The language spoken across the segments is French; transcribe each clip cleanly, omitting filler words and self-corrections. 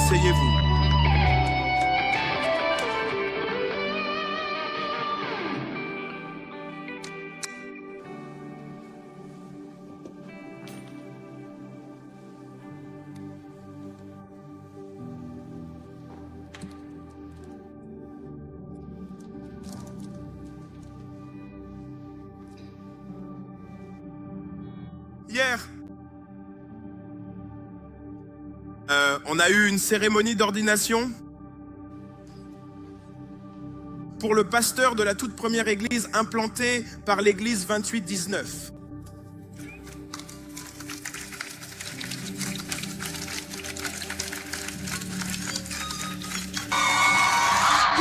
asseyez-vous. Hier, on a eu une cérémonie d'ordination pour le pasteur de la toute première église implantée par l'église 2819.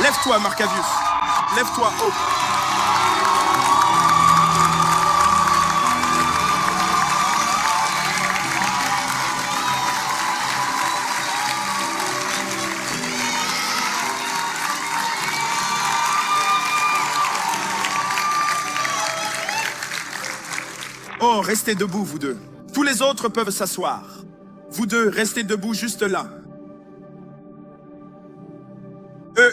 Lève-toi, Marcavius. Lève-toi, Hope. Oh, restez debout, vous deux. Tous les autres peuvent s'asseoir. Vous deux, restez debout juste là.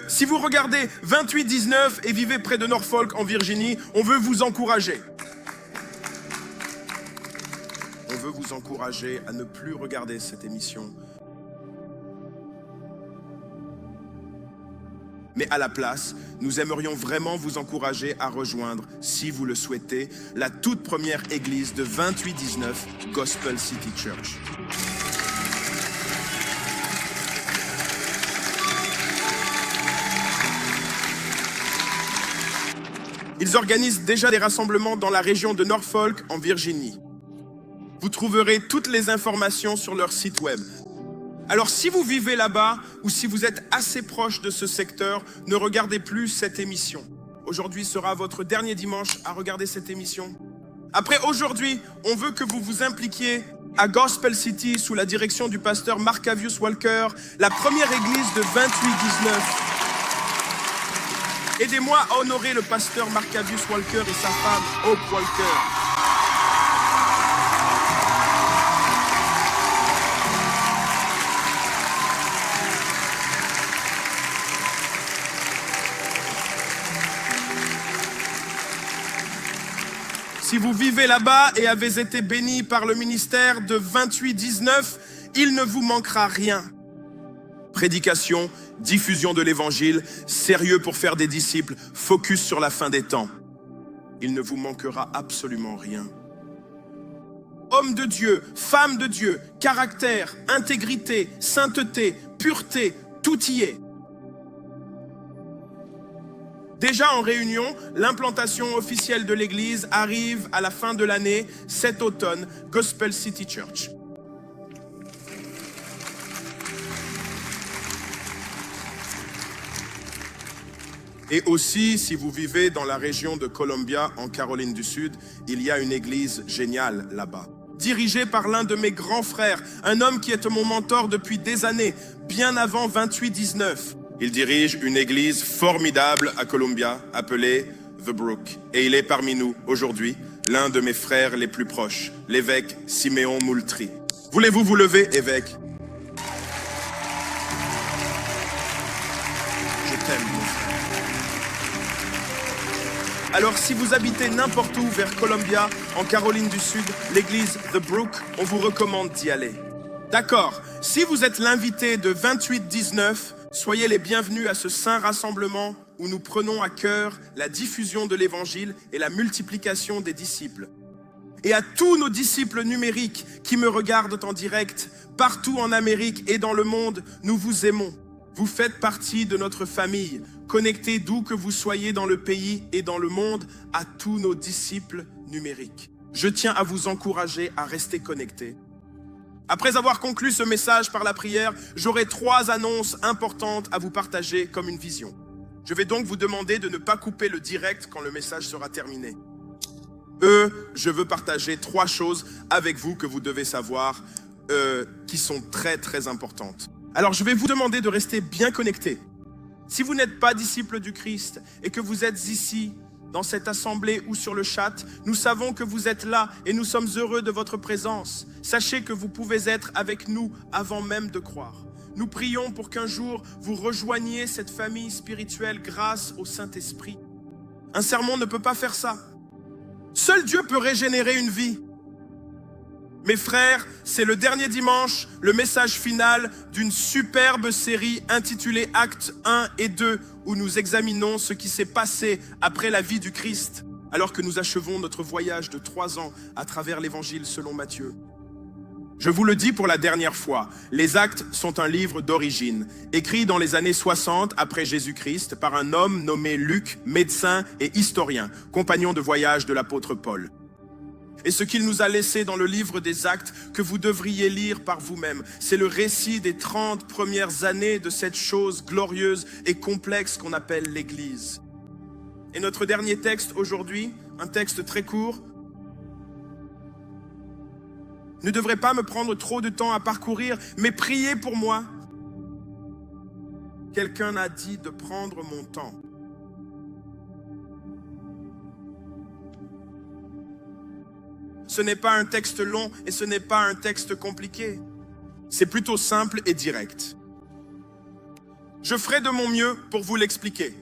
Si vous regardez 2819 et vivez près de Norfolk en Virginie, on veut vous encourager. On veut vous encourager à ne plus regarder cette émission. Mais à la place, nous aimerions vraiment vous encourager à rejoindre, si vous le souhaitez, la toute première église de 2819 Gospel City Church. Ils organisent déjà des rassemblements dans la région de Norfolk, en Virginie. Vous trouverez toutes les informations sur leur site web. Alors si vous vivez là-bas ou si vous êtes assez proche de ce secteur, ne regardez plus cette émission. Aujourd'hui sera votre dernier dimanche à regarder cette émission. Après aujourd'hui, on veut que vous vous impliquiez à Gospel City sous la direction du pasteur Marcavius Walker, la première église de 2819. Aidez-moi à honorer le pasteur Marcavius Walker et sa femme Hope Walker. Si vous vivez là-bas et avez été béni par le ministère de 2819, il ne vous manquera rien. Prédication, diffusion de l'évangile, sérieux pour faire des disciples, focus sur la fin des temps. Il ne vous manquera absolument rien. Homme de Dieu, femme de Dieu, caractère, intégrité, sainteté, pureté, tout y est. Déjà en réunion, l'implantation officielle de l'église arrive à la fin de l'année, cet automne, Gospel City Church. Et aussi, si vous vivez dans la région de Columbia, en Caroline du Sud, il y a une église géniale là-bas. Dirigée par l'un de mes grands frères, un homme qui est mon mentor depuis des années, bien avant 2819. Il dirige une église formidable à Columbia, appelée The Brook. Et il est parmi nous aujourd'hui, l'un de mes frères les plus proches, l'évêque Siméon Moultrie. Voulez-vous vous lever, évêque? Je t'aime, mon frère. Alors, si vous habitez n'importe où vers Columbia, en Caroline du Sud, l'église The Brook, on vous recommande d'y aller. D'accord, si vous êtes l'invité de 2819, soyez les bienvenus à ce saint rassemblement où nous prenons à cœur la diffusion de l'évangile et la multiplication des disciples. Et à tous nos disciples numériques qui me regardent en direct, partout en Amérique et dans le monde, nous vous aimons. Vous faites partie de notre famille. Connectez d'où que vous soyez dans le pays et dans le monde à tous nos disciples numériques. Je tiens à vous encourager à rester connectés. Après avoir conclu ce message par la prière, j'aurai 3 annonces importantes à vous partager comme une vision. Je vais donc vous demander de ne pas couper le direct quand le message sera terminé. Je veux partager 3 choses avec vous que vous devez savoir, qui sont très très importantes. Alors je vais vous demander de rester bien connectés. Si vous n'êtes pas disciple du Christ et que vous êtes ici, dans cette assemblée ou sur le chat, nous savons que vous êtes là et nous sommes heureux de votre présence. Sachez que vous pouvez être avec nous avant même de croire. Nous prions pour qu'un jour, vous rejoigniez cette famille spirituelle grâce au Saint-Esprit. Un sermon ne peut pas faire ça. Seul Dieu peut régénérer une vie. Mes frères, c'est le dernier dimanche, le message final d'une superbe série intitulée Actes 1 et 2, où nous examinons ce qui s'est passé après la vie du Christ, alors que nous achevons notre voyage de 3 ans à travers l'Évangile selon Matthieu. Je vous le dis pour la dernière fois, les Actes sont un livre d'origine, écrit dans les années 60 après Jésus-Christ par un homme nommé Luc, médecin et historien, compagnon de voyage de l'apôtre Paul. Et ce qu'il nous a laissé dans le livre des Actes, que vous devriez lire par vous-même, c'est le récit des 30 premières années de cette chose glorieuse et complexe qu'on appelle l'Église. Et notre dernier texte aujourd'hui, un texte très court, ne devrait pas me prendre trop de temps à parcourir, mais priez pour moi. Quelqu'un a dit de prendre mon temps. Ce n'est pas un texte long et ce n'est pas un texte compliqué. C'est plutôt simple et direct. Je ferai de mon mieux pour vous l'expliquer.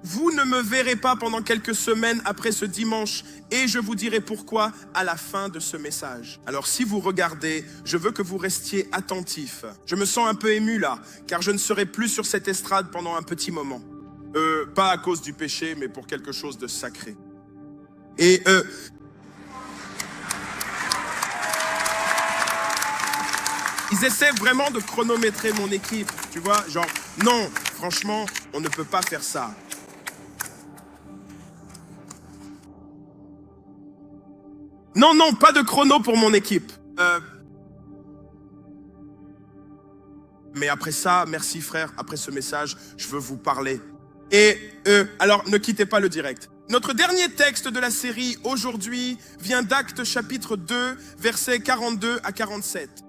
Vous ne me verrez pas pendant quelques semaines après ce dimanche et je vous dirai pourquoi à la fin de ce message. Alors si vous regardez, je veux que vous restiez attentifs. Je me sens un peu ému là, car je ne serai plus sur cette estrade pendant un petit moment. Pas à cause du péché, mais pour quelque chose de sacré. Et ils essaient vraiment de chronométrer mon équipe, tu vois, genre, non, franchement, on ne peut pas faire ça. Non, non, pas de chrono pour mon équipe. Mais après ça, merci frère, après ce message, je veux vous parler. Et alors, ne quittez pas le direct. Notre dernier texte de la série aujourd'hui vient d'Actes chapitre 2, versets 42 à 47.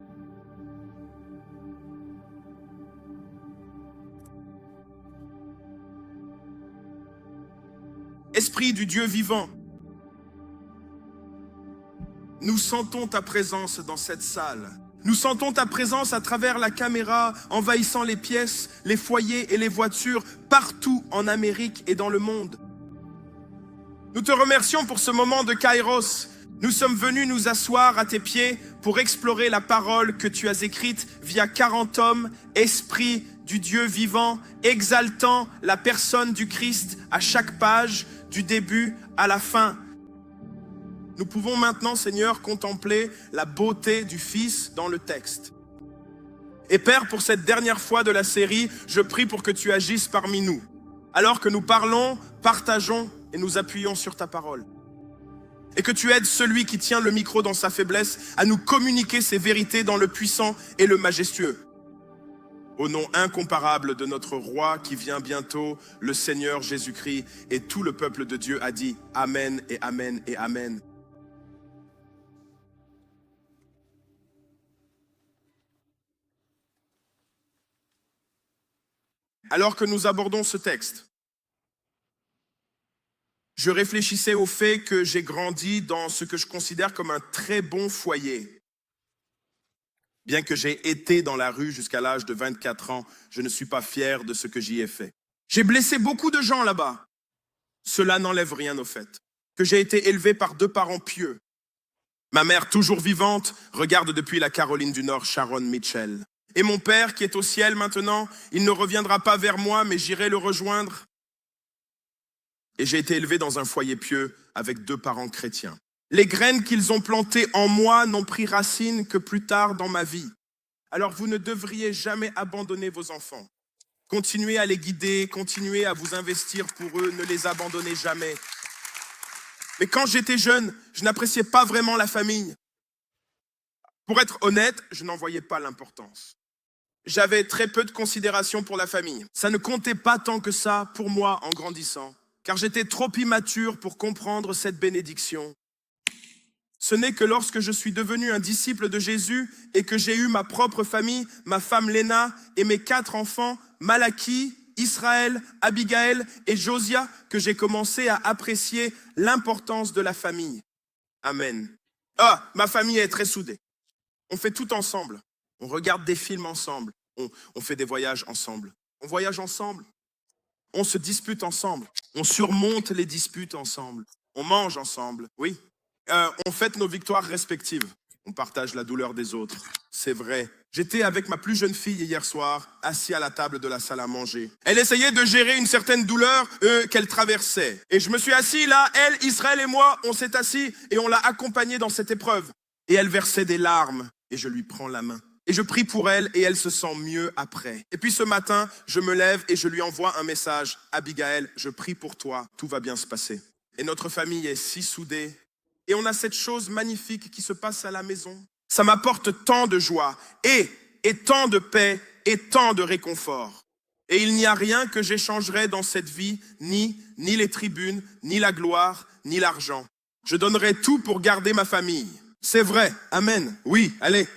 Esprit du Dieu vivant, nous sentons ta présence dans cette salle. Nous sentons ta présence à travers la caméra, envahissant les pièces, les foyers et les voitures, partout en Amérique et dans le monde. Nous te remercions pour ce moment de Kairos. Nous sommes venus nous asseoir à tes pieds pour explorer la parole que tu as écrite via 40 hommes, esprits du Dieu vivant, exaltant la personne du Christ à chaque page, du début à la fin. Nous pouvons maintenant, Seigneur, contempler la beauté du Fils dans le texte. Et Père, pour cette dernière fois de la série, je prie pour que tu agisses parmi nous, alors que nous parlons, partageons et nous appuyons sur ta parole. Et que tu aides celui qui tient le micro dans sa faiblesse à nous communiquer ces vérités dans le puissant et le majestueux. Au nom incomparable de notre roi qui vient bientôt, le Seigneur Jésus-Christ, et tout le peuple de Dieu a dit Amen et Amen et Amen. Alors que nous abordons ce texte, je réfléchissais au fait que j'ai grandi dans ce que je considère comme un très bon foyer. Bien que j'ai été dans la rue jusqu'à l'âge de 24 ans, je ne suis pas fier de ce que j'y ai fait. J'ai blessé beaucoup de gens là-bas. Cela n'enlève rien au fait que j'ai été élevé par 2 parents pieux. Ma mère, toujours vivante, regarde depuis la Caroline du Nord Sharon Mitchell. Et mon père, qui est au ciel maintenant, il ne reviendra pas vers moi, mais j'irai le rejoindre. Et j'ai été élevé dans un foyer pieux avec 2 parents chrétiens. Les graines qu'ils ont plantées en moi n'ont pris racine que plus tard dans ma vie. Alors vous ne devriez jamais abandonner vos enfants. Continuez à les guider, continuez à vous investir pour eux, ne les abandonnez jamais. Mais quand j'étais jeune, je n'appréciais pas vraiment la famille. Pour être honnête, je n'en voyais pas l'importance. J'avais très peu de considération pour la famille. Ça ne comptait pas tant que ça pour moi en grandissant, car j'étais trop immature pour comprendre cette bénédiction. Ce n'est que lorsque je suis devenu un disciple de Jésus et que j'ai eu ma propre famille, ma femme Léna et mes 4 enfants, Malachie, Israël, Abigaël et Josia, que j'ai commencé à apprécier l'importance de la famille. Amen. Ah, ma famille est très soudée. On fait tout ensemble. On regarde des films ensemble. On fait des voyages ensemble. On voyage ensemble. On se dispute ensemble. On surmonte les disputes ensemble. On mange ensemble. Oui. On fête nos victoires respectives. On partage la douleur des autres. C'est vrai. J'étais avec ma plus jeune fille hier soir, assis à la table de la salle à manger. Elle essayait de gérer une certaine douleur qu'elle traversait. Et je me suis assis là, elle, Israël et moi, on s'est assis et on l'a accompagnée dans cette épreuve. Et elle versait des larmes et je lui prends la main. Et je prie pour elle et elle se sent mieux après. Et puis ce matin, je me lève et je lui envoie un message. Abigail, je prie pour toi, tout va bien se passer. Et notre famille est si soudée. Et on a cette chose magnifique qui se passe à la maison. Ça m'apporte tant de joie et tant de paix et tant de réconfort. Et il n'y a rien que j'échangerai dans cette vie, ni les tribunes, ni la gloire, ni l'argent. Je donnerai tout pour garder ma famille. C'est vrai, amen, oui, allez.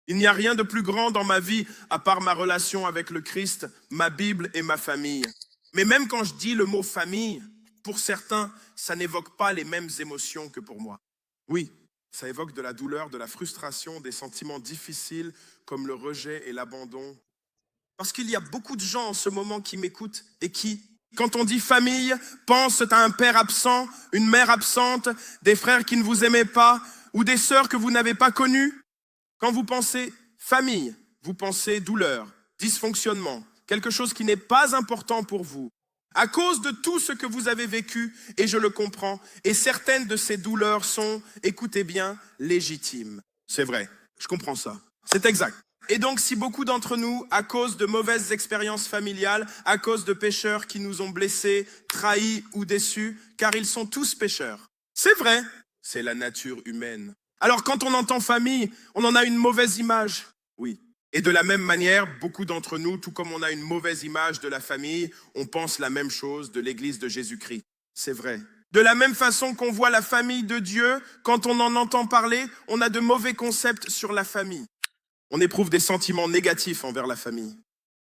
Il n'y a rien de plus grand dans ma vie à part ma relation avec le Christ, ma Bible et ma famille. Mais même quand je dis le mot famille, pour certains, ça n'évoque pas les mêmes émotions que pour moi. Oui, ça évoque de la douleur, de la frustration, des sentiments difficiles comme le rejet et l'abandon. Parce qu'il y a beaucoup de gens en ce moment qui m'écoutent et qui, quand on dit famille, pensent à un père absent, une mère absente, des frères qui ne vous aimaient pas ou des sœurs que vous n'avez pas connues. Quand vous pensez famille, vous pensez douleur, dysfonctionnement, quelque chose qui n'est pas important pour vous. À cause de tout ce que vous avez vécu, et je le comprends, et certaines de ces douleurs sont, écoutez bien, légitimes. C'est vrai, je comprends ça. C'est exact. Et donc, si beaucoup d'entre nous, à cause de mauvaises expériences familiales, à cause de pécheurs qui nous ont blessés, trahis ou déçus, car ils sont tous pécheurs. C'est vrai, c'est la nature humaine. Alors, quand on entend famille, on en a une mauvaise image. Oui. Et de la même manière, beaucoup d'entre nous, tout comme on a une mauvaise image de la famille, on pense la même chose de l'Église de Jésus-Christ. C'est vrai. De la même façon qu'on voit la famille de Dieu, quand on en entend parler, on a de mauvais concepts sur la famille. On éprouve des sentiments négatifs envers la famille.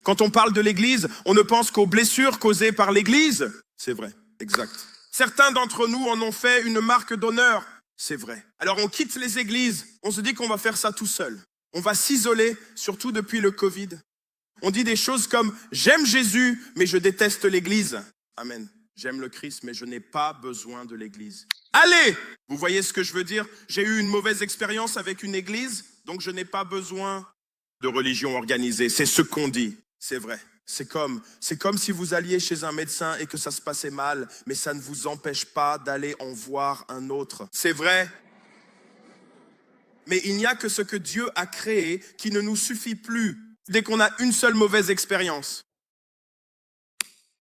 Quand on parle de l'Église, on ne pense qu'aux blessures causées par l'Église. C'est vrai, exact. Certains d'entre nous en ont fait une marque d'honneur. C'est vrai. Alors on quitte les églises, on se dit qu'on va faire ça tout seul. On va s'isoler, surtout depuis le Covid. On dit des choses comme « J'aime Jésus, mais je déteste l'église ». Amen. J'aime le Christ, mais je n'ai pas besoin de l'église. Allez! Vous voyez ce que je veux dire? J'ai eu une mauvaise expérience avec une église, donc je n'ai pas besoin de religion organisée. C'est ce qu'on dit. C'est vrai. C'est comme si vous alliez chez un médecin et que ça se passait mal, mais ça ne vous empêche pas d'aller en voir un autre. C'est vrai. Mais il n'y a que ce que Dieu a créé qui ne nous suffit plus dès qu'on a une seule mauvaise expérience.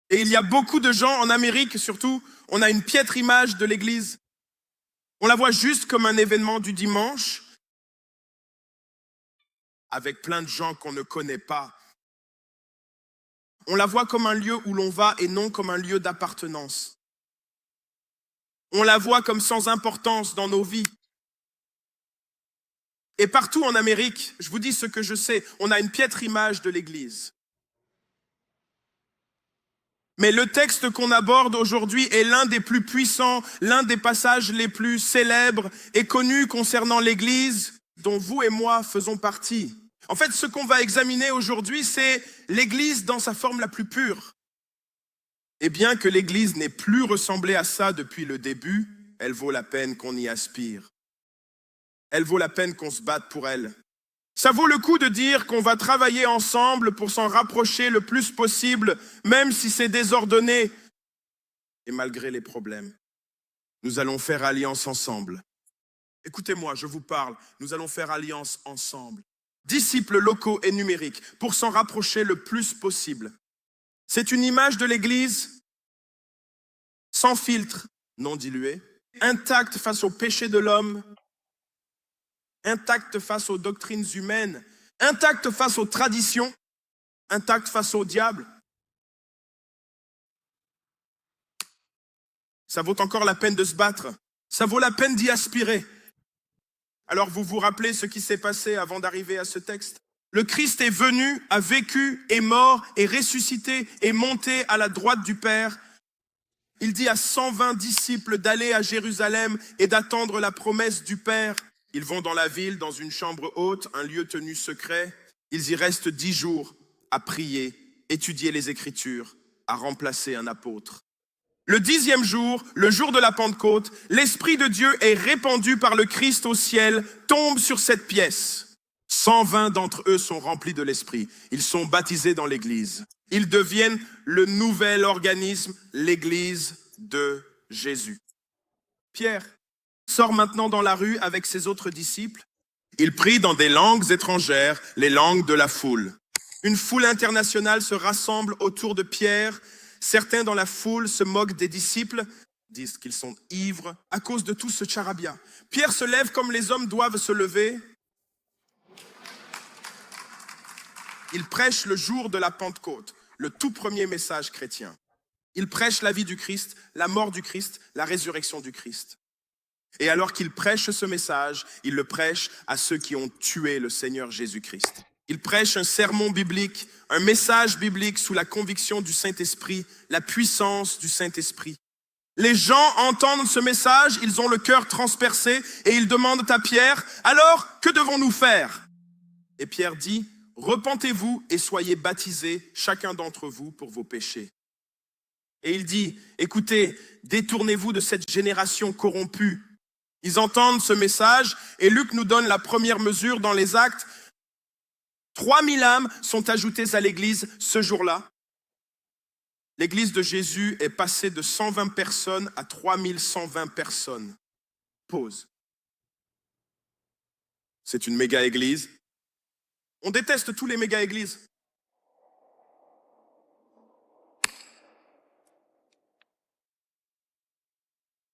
Et il y a beaucoup de gens en Amérique, surtout, on a une piètre image de l'Église. On la voit juste comme un événement du dimanche, avec plein de gens qu'on ne connaît pas. On la voit comme un lieu où l'on va et non comme un lieu d'appartenance. On la voit comme sans importance dans nos vies. Et partout en Amérique, je vous dis ce que je sais, on a une piètre image de l'Église. Mais le texte qu'on aborde aujourd'hui est l'un des plus puissants, l'un des passages les plus célèbres et connus concernant l'Église dont vous et moi faisons partie. En fait, ce qu'on va examiner aujourd'hui, c'est l'Église dans sa forme la plus pure. Et bien que l'Église n'ait plus ressemblé à ça depuis le début, elle vaut la peine qu'on y aspire. Elle vaut la peine qu'on se batte pour elle. Ça vaut le coup de dire qu'on va travailler ensemble pour s'en rapprocher le plus possible, même si c'est désordonné. Et malgré les problèmes, nous allons faire alliance ensemble. Écoutez-moi, je vous parle, nous allons faire alliance ensemble. Disciples locaux et numériques, pour s'en rapprocher le plus possible. C'est une image de l'Église sans filtre, non dilué, intacte face au péché de l'homme, intacte face aux doctrines humaines, intacte face aux traditions, intacte face au diable. Ça vaut encore la peine de se battre. Ça vaut la peine d'y aspirer. Alors vous vous rappelez ce qui s'est passé avant d'arriver à ce texte? Le Christ est venu, a vécu, est mort, est ressuscité, est monté à la droite du Père. Il dit à 120 disciples d'aller à Jérusalem et d'attendre la promesse du Père. Ils vont dans la ville, dans une chambre haute, un lieu tenu secret. Ils y restent 10 jours à prier, étudier les Écritures, à remplacer un apôtre. Le 10e jour, le jour de la Pentecôte, l'Esprit de Dieu est répandu par le Christ au ciel, tombe sur cette pièce. 120 d'entre eux sont remplis de l'Esprit. Ils sont baptisés dans l'Église. Ils deviennent le nouvel organisme, l'Église de Jésus. Pierre sort maintenant dans la rue avec ses autres disciples. Il prie dans des langues étrangères, les langues de la foule. Une foule internationale se rassemble autour de Pierre. Certains dans la foule se moquent des disciples, disent qu'ils sont ivres à cause de tout ce charabia. Pierre se lève comme les hommes doivent se lever. Il prêche le jour de la Pentecôte, le tout premier message chrétien. Il prêche la vie du Christ, la mort du Christ, la résurrection du Christ. Et alors qu'il prêche ce message, il le prêche à ceux qui ont tué le Seigneur Jésus-Christ. Il prêche un sermon biblique, un message biblique sous la conviction du Saint-Esprit, la puissance du Saint-Esprit. Les gens entendent ce message, ils ont le cœur transpercé et ils demandent à Pierre, « Alors, que devons-nous faire ?» Et Pierre dit, « Repentez-vous et soyez baptisés, chacun d'entre vous, pour vos péchés. » Et il dit, « Écoutez, détournez-vous de cette génération corrompue. » Ils entendent ce message et Luc nous donne la première mesure dans les Actes. 3000 âmes sont ajoutées à l'église ce jour-là. L'église de Jésus est passée de 120 personnes à 3120 personnes. Pause. C'est une méga-église. On déteste tous les méga-églises.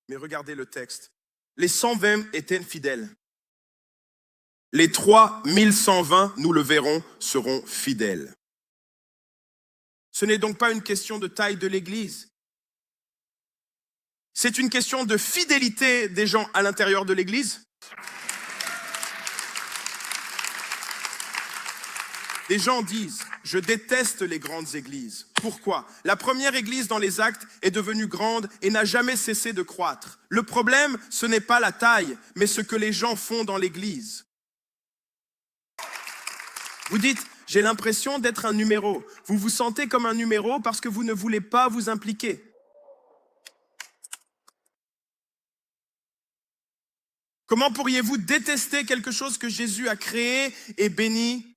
Mais regardez le texte. Les 120 étaient fidèles. Les 3120, nous le verrons, seront fidèles. Ce n'est donc pas une question de taille de l'Église. C'est une question de fidélité des gens à l'intérieur de l'Église. Des gens disent, je déteste les grandes églises. Pourquoi? La première église dans les Actes est devenue grande et n'a jamais cessé de croître. Le problème, ce n'est pas la taille, mais ce que les gens font dans l'église. Vous dites, j'ai l'impression d'être un numéro. Vous vous sentez comme un numéro parce que vous ne voulez pas vous impliquer. Comment pourriez-vous détester quelque chose que Jésus a créé et béni?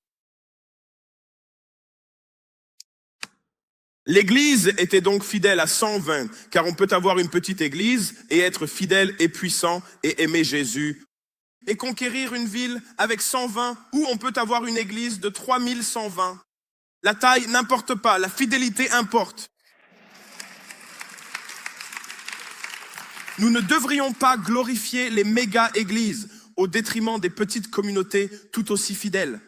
L'église était donc fidèle à 120, car on peut avoir une petite église et être fidèle et puissant et aimer Jésus. Et conquérir une ville avec 120, ou on peut avoir une église de 3120. La taille n'importe pas, la fidélité importe. Nous ne devrions pas glorifier les méga-églises au détriment des petites communautés tout aussi fidèles.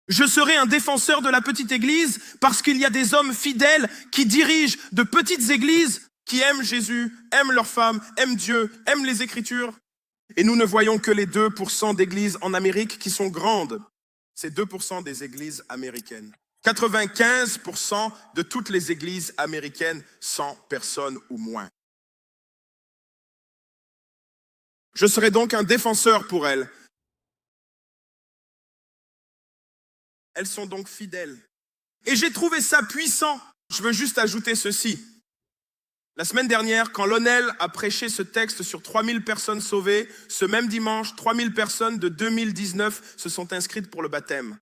Je serai un défenseur de la petite église parce qu'il y a des hommes fidèles qui dirigent de petites églises qui aiment Jésus, aiment leurs femmes, aiment Dieu, aiment les Écritures. Et nous ne voyons que les 2% d'églises en Amérique qui sont grandes. C'est 2% des églises américaines. 95% de toutes les églises américaines, 100 personnes ou moins. Je serai donc un défenseur pour elles. Elles sont donc fidèles. Et j'ai trouvé ça puissant. Je veux juste ajouter ceci. La semaine dernière, quand Lionel a prêché ce texte sur 3000 personnes sauvées, ce même dimanche, 3000 personnes de 2019 se sont inscrites pour le baptême.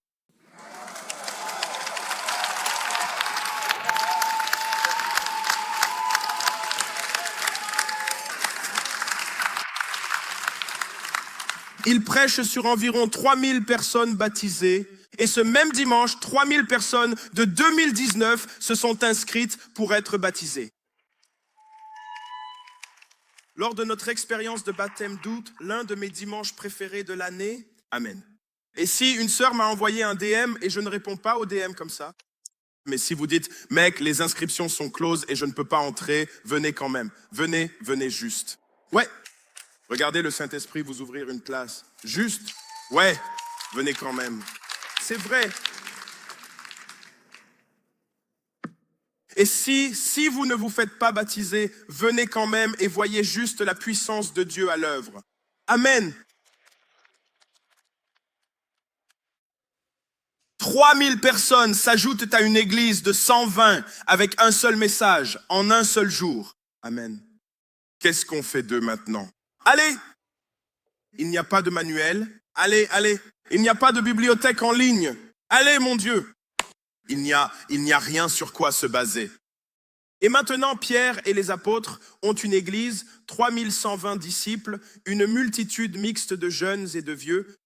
Il prêche sur environ 3000 personnes baptisées. Et ce même dimanche, 3000 personnes de 2019 se sont inscrites pour être baptisées. Lors de notre expérience de baptême d'août, l'un de mes dimanches préférés de l'année, Amen. Et si une sœur m'a envoyé un DM et je ne réponds pas au DM comme ça, mais si vous dites, mec, les inscriptions sont closes et je ne peux pas entrer, venez quand même. Venez, venez juste. Ouais, regardez le Saint-Esprit vous ouvrir une place. Juste, ouais, venez quand même. C'est vrai. Et si vous ne vous faites pas baptiser, venez quand même et voyez juste la puissance de Dieu à l'œuvre. Amen. 3000 personnes s'ajoutent à une église de 120 avec un seul message en un seul jour. Amen. Qu'est-ce qu'on fait d'eux maintenant? Allez! Il n'y a pas de manuel. Allez, allez. Il n'y a pas de bibliothèque en ligne. Allez, mon Dieu. Il n'y a rien sur quoi se baser. Et maintenant, Pierre et les apôtres ont une église, 3120 disciples, une multitude mixte de jeunes et de vieux,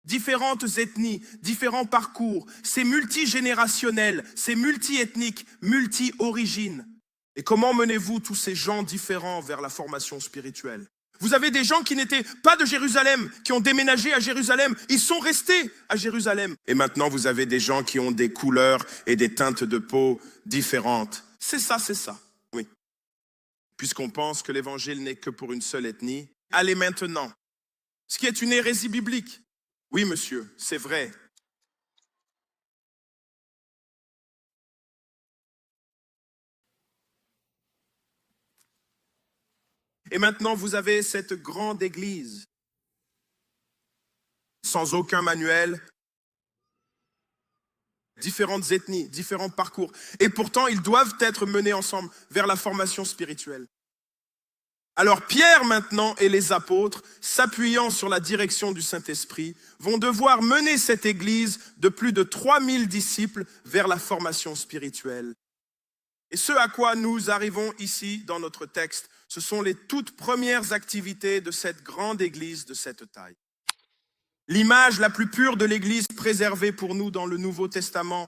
différentes ethnies, différents parcours, c'est multigénérationnel, c'est multiethnique, multi-origine. Et comment menez-vous tous ces gens différents vers la formation spirituelle? Vous avez des gens qui n'étaient pas de Jérusalem, qui ont déménagé à Jérusalem, ils sont restés à Jérusalem. Et maintenant, vous avez des gens qui ont des couleurs et des teintes de peau différentes. C'est ça, oui. Puisqu'on pense que l'évangile n'est que pour une seule ethnie, allez maintenant. Ce qui est une hérésie biblique. Oui, monsieur, c'est vrai. Et maintenant, vous avez cette grande église, sans aucun manuel, différentes ethnies, différents parcours. Et pourtant, ils doivent être menés ensemble vers la formation spirituelle. Alors Pierre maintenant et les apôtres, s'appuyant sur la direction du Saint-Esprit, vont devoir mener cette église de plus de 3000 disciples vers la formation spirituelle. Et ce à quoi nous arrivons ici dans notre texte, ce sont les toutes premières activités de cette grande église de cette taille. L'image la plus pure de l'église préservée pour nous dans le Nouveau Testament,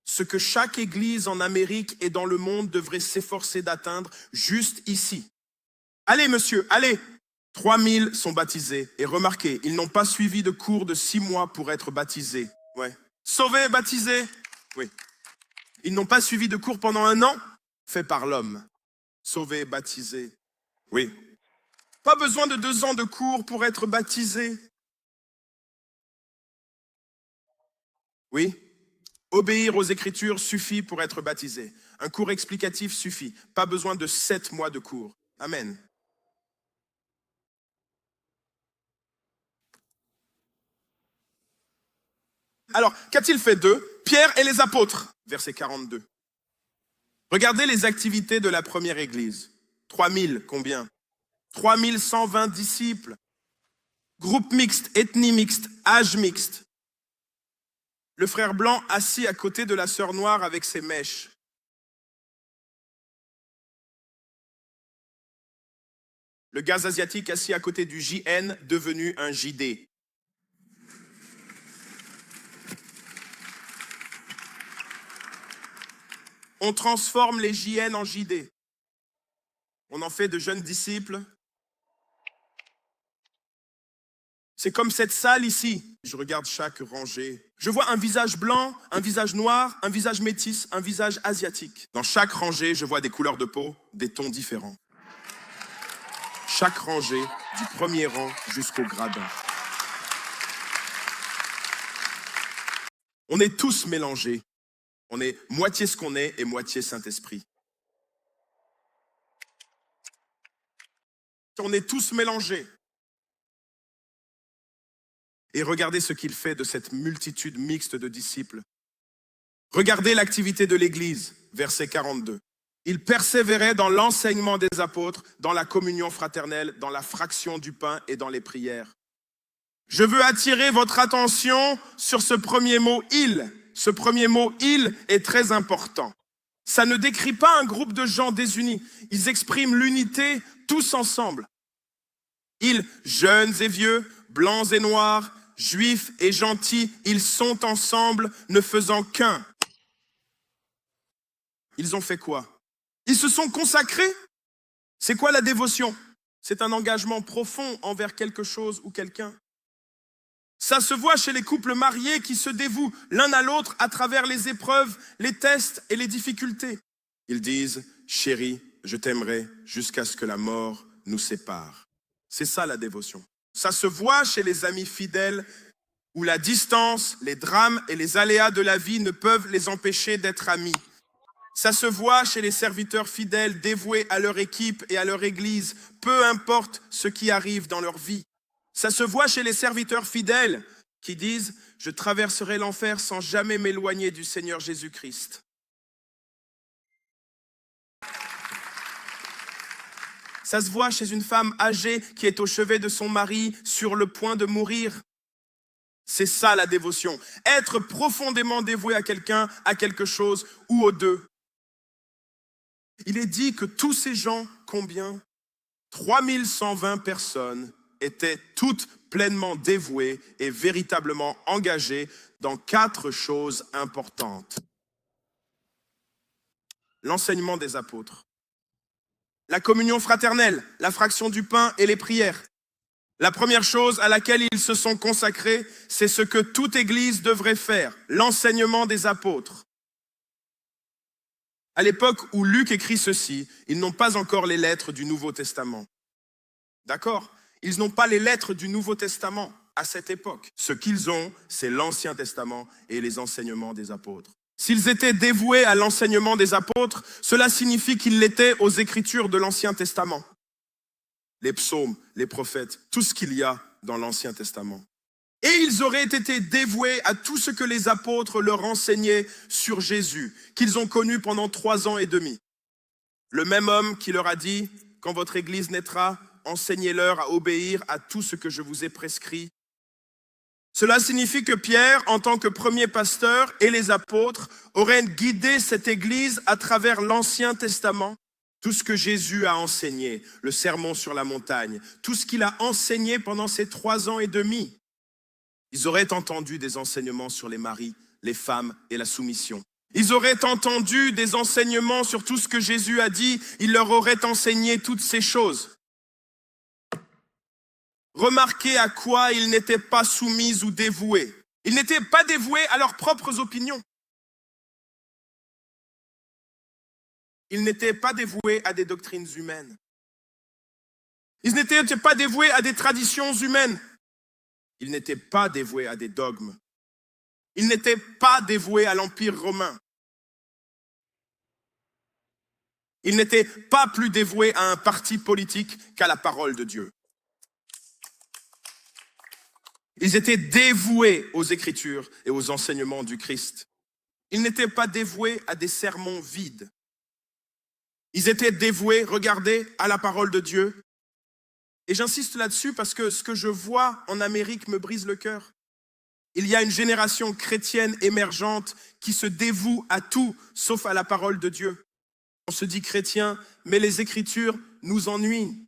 ce que chaque église en Amérique et dans le monde devrait s'efforcer d'atteindre juste ici. Allez monsieur, allez! 3000 sont baptisés. Et remarquez, ils n'ont pas suivi de cours de 6 mois pour être baptisés. Ouais. Sauvés, baptisés? Oui. Ils n'ont pas suivi de cours pendant 1 an, fait par l'homme. Sauvés, baptisés. Oui. Pas besoin de 2 ans de cours pour être baptisé. Oui. Obéir aux Écritures suffit pour être baptisé. Un cours explicatif suffit. Pas besoin de 7 mois de cours. Amen. Alors, qu'a-t-il fait d'eux? Pierre et les apôtres, verset 42. Regardez les activités de la première église. 3000, combien? 3120 disciples. Groupe mixte, ethnie mixte, âge mixte. Le frère blanc assis à côté de la sœur noire avec ses mèches. Le gaz asiatique assis à côté du JN devenu un JD. On transforme les JN en JD. On en fait de jeunes disciples. C'est comme cette salle ici. Je regarde chaque rangée. Je vois un visage blanc, un visage noir, un visage métis, un visage asiatique. Dans chaque rangée, je vois des couleurs de peau, des tons différents. Chaque rangée, du premier rang jusqu'au gradin. On est tous mélangés. On est moitié ce qu'on est et moitié Saint-Esprit. On est tous mélangés. Et regardez ce qu'il fait de cette multitude mixte de disciples. Regardez l'activité de l'Église, verset 42. Ils persévéraient dans l'enseignement des apôtres, dans la communion fraternelle, dans la fraction du pain et dans les prières. Je veux attirer votre attention sur ce premier mot « il ». Ce premier mot « il » est très important. Ça ne décrit pas un groupe de gens désunis. Ils expriment l'unité tous ensemble. Ils, jeunes et vieux, blancs et noirs, juifs et gentils, ils sont ensemble, ne faisant qu'un. Ils ont fait quoi? Ils se sont consacrés. C'est quoi la dévotion? C'est un engagement profond envers quelque chose ou quelqu'un. Ça se voit chez les couples mariés qui se dévouent l'un à l'autre à travers les épreuves, les tests et les difficultés. Ils disent « Chérie, je t'aimerai jusqu'à ce que la mort nous sépare ». C'est ça la dévotion. Ça se voit chez les amis fidèles où la distance, les drames et les aléas de la vie ne peuvent les empêcher d'être amis. Ça se voit chez les serviteurs fidèles dévoués à leur équipe et à leur église, peu importe ce qui arrive dans leur vie. Ça se voit chez les serviteurs fidèles qui disent « Je traverserai l'enfer sans jamais m'éloigner du Seigneur Jésus-Christ ». Ça se voit chez une femme âgée qui est au chevet de son mari sur le point de mourir. C'est ça la dévotion. Être profondément dévoué à quelqu'un, à quelque chose ou aux deux. Il est dit que tous ces gens, combien? 3120 personnes étaient toutes pleinement dévouées et véritablement engagées dans 4 choses importantes. L'enseignement des apôtres, la communion fraternelle, la fraction du pain et les prières. La première chose à laquelle ils se sont consacrés, c'est ce que toute église devrait faire, l'enseignement des apôtres. À l'époque où Luc écrit ceci, ils n'ont pas encore les lettres du Nouveau Testament. D'accord? Ils n'ont pas les lettres du Nouveau Testament à cette époque. Ce qu'ils ont, c'est l'Ancien Testament et les enseignements des apôtres. S'ils étaient dévoués à l'enseignement des apôtres, cela signifie qu'ils l'étaient aux Écritures de l'Ancien Testament. Les psaumes, les prophètes, tout ce qu'il y a dans l'Ancien Testament. Et ils auraient été dévoués à tout ce que les apôtres leur enseignaient sur Jésus, qu'ils ont connu pendant 3 ans et demi. Le même homme qui leur a dit, quand votre église naîtra, enseignez-leur à obéir à tout ce que je vous ai prescrit. Cela signifie que Pierre, en tant que premier pasteur, et les apôtres auraient guidé cette église à travers l'Ancien Testament. Tout ce que Jésus a enseigné, le sermon sur la montagne, tout ce qu'il a enseigné pendant ces 3 ans et demi. Ils auraient entendu des enseignements sur les maris, les femmes et la soumission. Ils auraient entendu des enseignements sur tout ce que Jésus a dit. Il leur aurait enseigné toutes ces choses. Remarquez à quoi ils n'étaient pas soumis ou dévoués. Ils n'étaient pas dévoués à leurs propres opinions. Ils n'étaient pas dévoués à des doctrines humaines. Ils n'étaient pas dévoués à des traditions humaines. Ils n'étaient pas dévoués à des dogmes. Ils n'étaient pas dévoués à l'Empire romain. Ils n'étaient pas plus dévoués à un parti politique qu'à la parole de Dieu. Ils étaient dévoués aux Écritures et aux enseignements du Christ. Ils n'étaient pas dévoués à des sermons vides. Ils étaient dévoués, regardez, à la parole de Dieu. Et j'insiste là-dessus parce que ce que je vois en Amérique me brise le cœur. Il y a une génération chrétienne émergente qui se dévoue à tout sauf à la parole de Dieu. On se dit chrétien, mais les Écritures nous ennuient.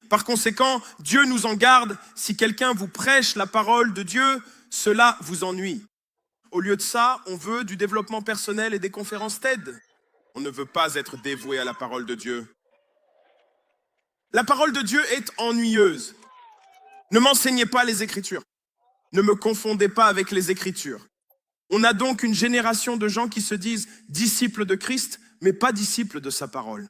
Par conséquent, Dieu nous en garde, si quelqu'un vous prêche la parole de Dieu, cela vous ennuie. Au lieu de ça, on veut du développement personnel et des conférences TED. On ne veut pas être dévoué à la parole de Dieu. La parole de Dieu est ennuyeuse. Ne m'enseignez pas les Écritures. Ne me confondez pas avec les Écritures. On a donc une génération de gens qui se disent disciples de Christ, mais pas disciples de sa parole.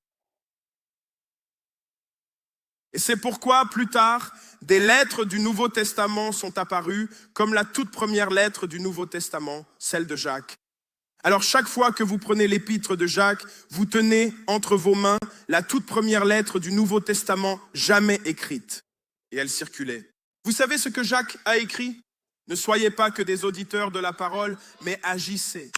Et c'est pourquoi, plus tard, des lettres du Nouveau Testament sont apparues, comme la toute première lettre du Nouveau Testament, celle de Jacques. Alors chaque fois que vous prenez l'épître de Jacques, vous tenez entre vos mains la toute première lettre du Nouveau Testament jamais écrite. Et elle circulait. Vous savez ce que Jacques a écrit? Ne soyez pas que des auditeurs de la parole, mais agissez.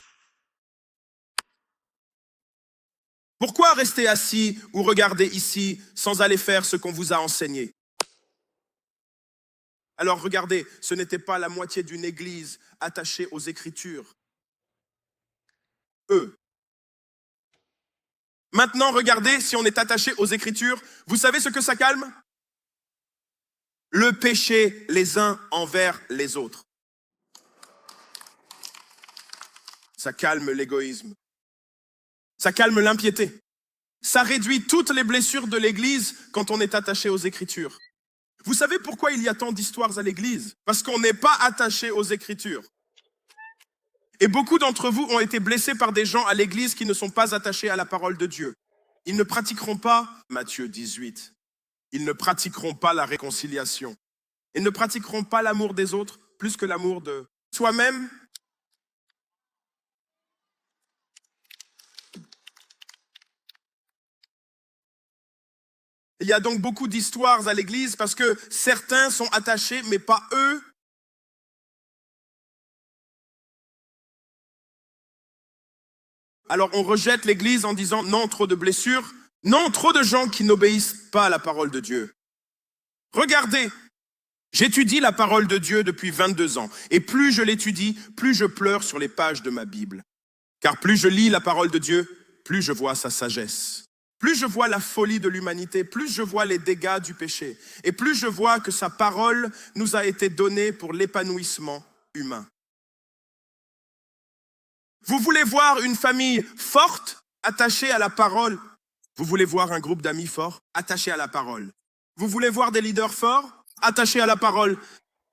Pourquoi rester assis ou regarder ici sans aller faire ce qu'on vous a enseigné? Alors regardez, ce n'était pas la moitié d'une église attachée aux Écritures. Eux. Maintenant, regardez, si on est attaché aux Écritures, vous savez ce que ça calme? Le péché les uns envers les autres. Ça calme l'égoïsme. Ça calme l'impiété. Ça réduit toutes les blessures de l'Église quand on est attaché aux Écritures. Vous savez pourquoi il y a tant d'histoires à l'Église? Parce qu'on n'est pas attaché aux Écritures. Et beaucoup d'entre vous ont été blessés par des gens à l'Église qui ne sont pas attachés à la parole de Dieu. Ils ne pratiqueront pas, Matthieu 18, ils ne pratiqueront pas la réconciliation. Ils ne pratiqueront pas l'amour des autres plus que l'amour de soi-même. Il y a donc beaucoup d'histoires à l'église parce que certains sont attachés, mais pas eux. Alors on rejette l'église en disant non, trop de blessures, non, trop de gens qui n'obéissent pas à la parole de Dieu. Regardez, j'étudie la parole de Dieu depuis 22 ans et plus je l'étudie, plus je pleure sur les pages de ma Bible. Car plus je lis la parole de Dieu, plus je vois sa sagesse. Plus je vois la folie de l'humanité, plus je vois les dégâts du péché. Et plus je vois que sa parole nous a été donnée pour l'épanouissement humain. Vous voulez voir une famille forte, attachée à la parole. Vous voulez voir un groupe d'amis forts, attachés à la parole. Vous voulez voir des leaders forts, attachés à la parole.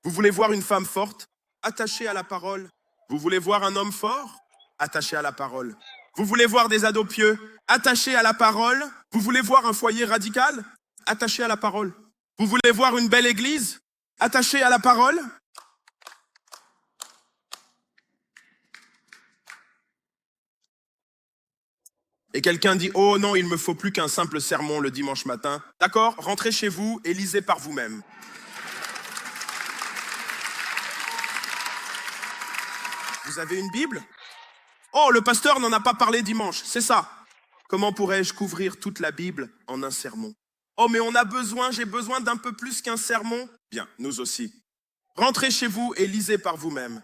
Vous voulez voir une femme forte, attachée à la parole. Vous voulez voir un homme fort, attaché à la parole. Vous voulez voir des ados pieux, attachés à la parole. Vous voulez voir un foyer radical, attaché à la parole. Vous voulez voir une belle église, attachée à la parole. Et quelqu'un dit, oh non, il me faut plus qu'un simple sermon le dimanche matin. D'accord, rentrez chez vous et lisez par vous-même. Vous avez une Bible? Oh, le pasteur n'en a pas parlé dimanche, c'est ça. Comment pourrais-je couvrir toute la Bible en un sermon? Oh, mais on a besoin, j'ai besoin d'un peu plus qu'un sermon. Bien, nous aussi. Rentrez chez vous et lisez par vous-même.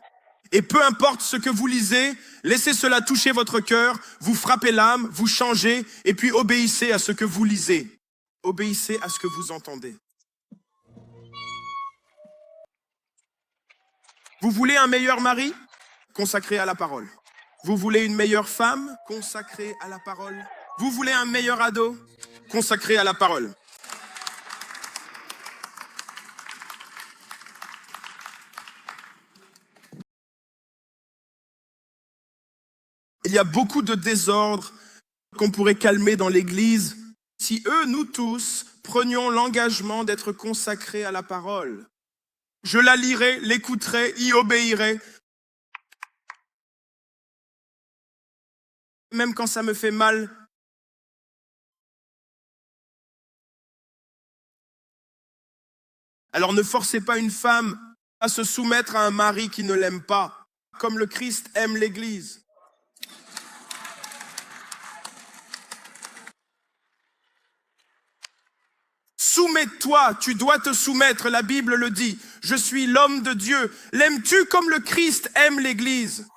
Et peu importe ce que vous lisez, laissez cela toucher votre cœur, vous frappez l'âme, vous changez, et puis obéissez à ce que vous lisez. Obéissez à ce que vous entendez. Vous voulez un meilleur mari? Consacré à la parole. Vous voulez une meilleure femme? Consacrée à la parole. Vous voulez un meilleur ado? Consacré à la parole. Il y a beaucoup de désordre qu'on pourrait calmer dans l'Église si eux, nous tous, prenions l'engagement d'être consacrés à la parole. Je la lirai, l'écouterai, y obéirai. Même quand ça me fait mal. Alors ne forcez pas une femme à se soumettre à un mari qui ne l'aime pas, comme le Christ aime l'Église. Soumets-toi, tu dois te soumettre, la Bible le dit. Je suis l'homme de Dieu. L'aimes-tu comme le Christ aime l'Église?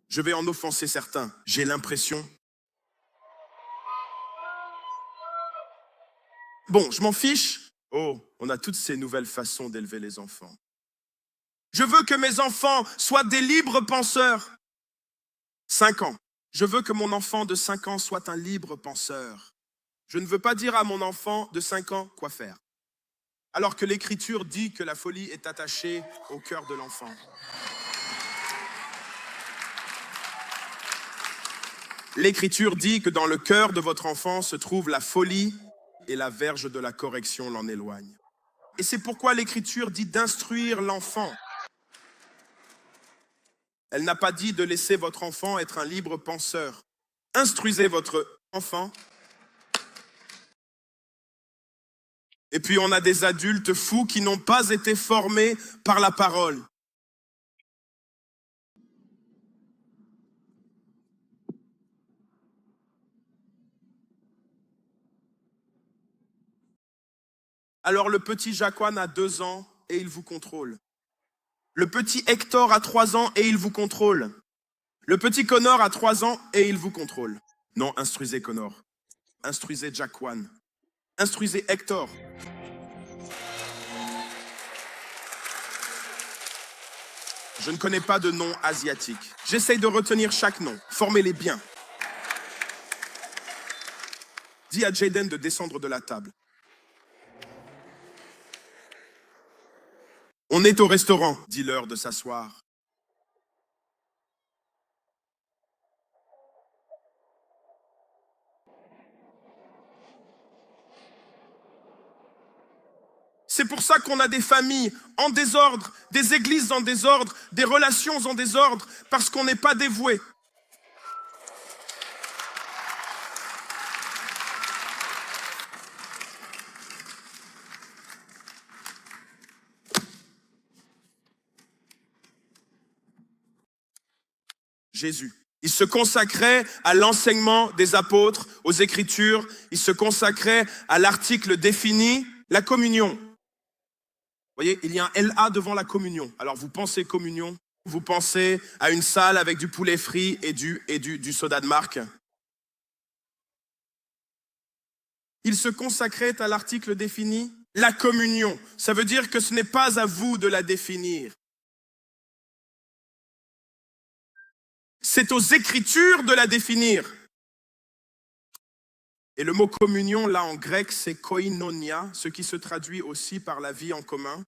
Je vais en offenser certains, j'ai l'impression. Bon, je m'en fiche. Oh, on a toutes ces nouvelles façons d'élever les enfants. Je veux que mes enfants soient des libres penseurs. 5 ans. Je veux que mon enfant de 5 ans soit un libre penseur. Je ne veux pas dire à mon enfant de 5 ans quoi faire. Alors que l'Écriture dit que la folie est attachée au cœur de l'enfant. L'Écriture dit que dans le cœur de votre enfant se trouve la folie et la verge de la correction l'en éloigne. Et c'est pourquoi l'Écriture dit d'instruire l'enfant. Elle n'a pas dit de laisser votre enfant être un libre penseur. Instruisez votre enfant. Et puis on a des adultes fous qui n'ont pas été formés par la parole. Alors le petit Jacquan a 2 ans et il vous contrôle. Le petit Hector a 3 ans et il vous contrôle. Le petit Connor a 3 ans et il vous contrôle. Non, instruisez Connor. Instruisez Jacquan. Instruisez Hector. Je ne connais pas de nom asiatique. J'essaye de retenir chaque nom. Formez-les bien. Dis à Jaden de descendre de la table. On est au restaurant, dit l'heure de s'asseoir. C'est pour ça qu'on a des familles en désordre, des églises en désordre, des relations en désordre, parce qu'on n'est pas dévoué. Jésus. Il se consacrait à l'enseignement des apôtres, aux Écritures. Il se consacrait à l'article défini, la communion. Vous voyez, il y a un LA devant la communion. Alors vous pensez communion, vous pensez à une salle avec du poulet frit et du soda de marque. Il se consacrait à l'article défini, la communion. Ça veut dire que ce n'est pas à vous de la définir. C'est aux Écritures de la définir. Et le mot communion, là en grec, c'est koinonia, ce qui se traduit aussi par la vie en commun.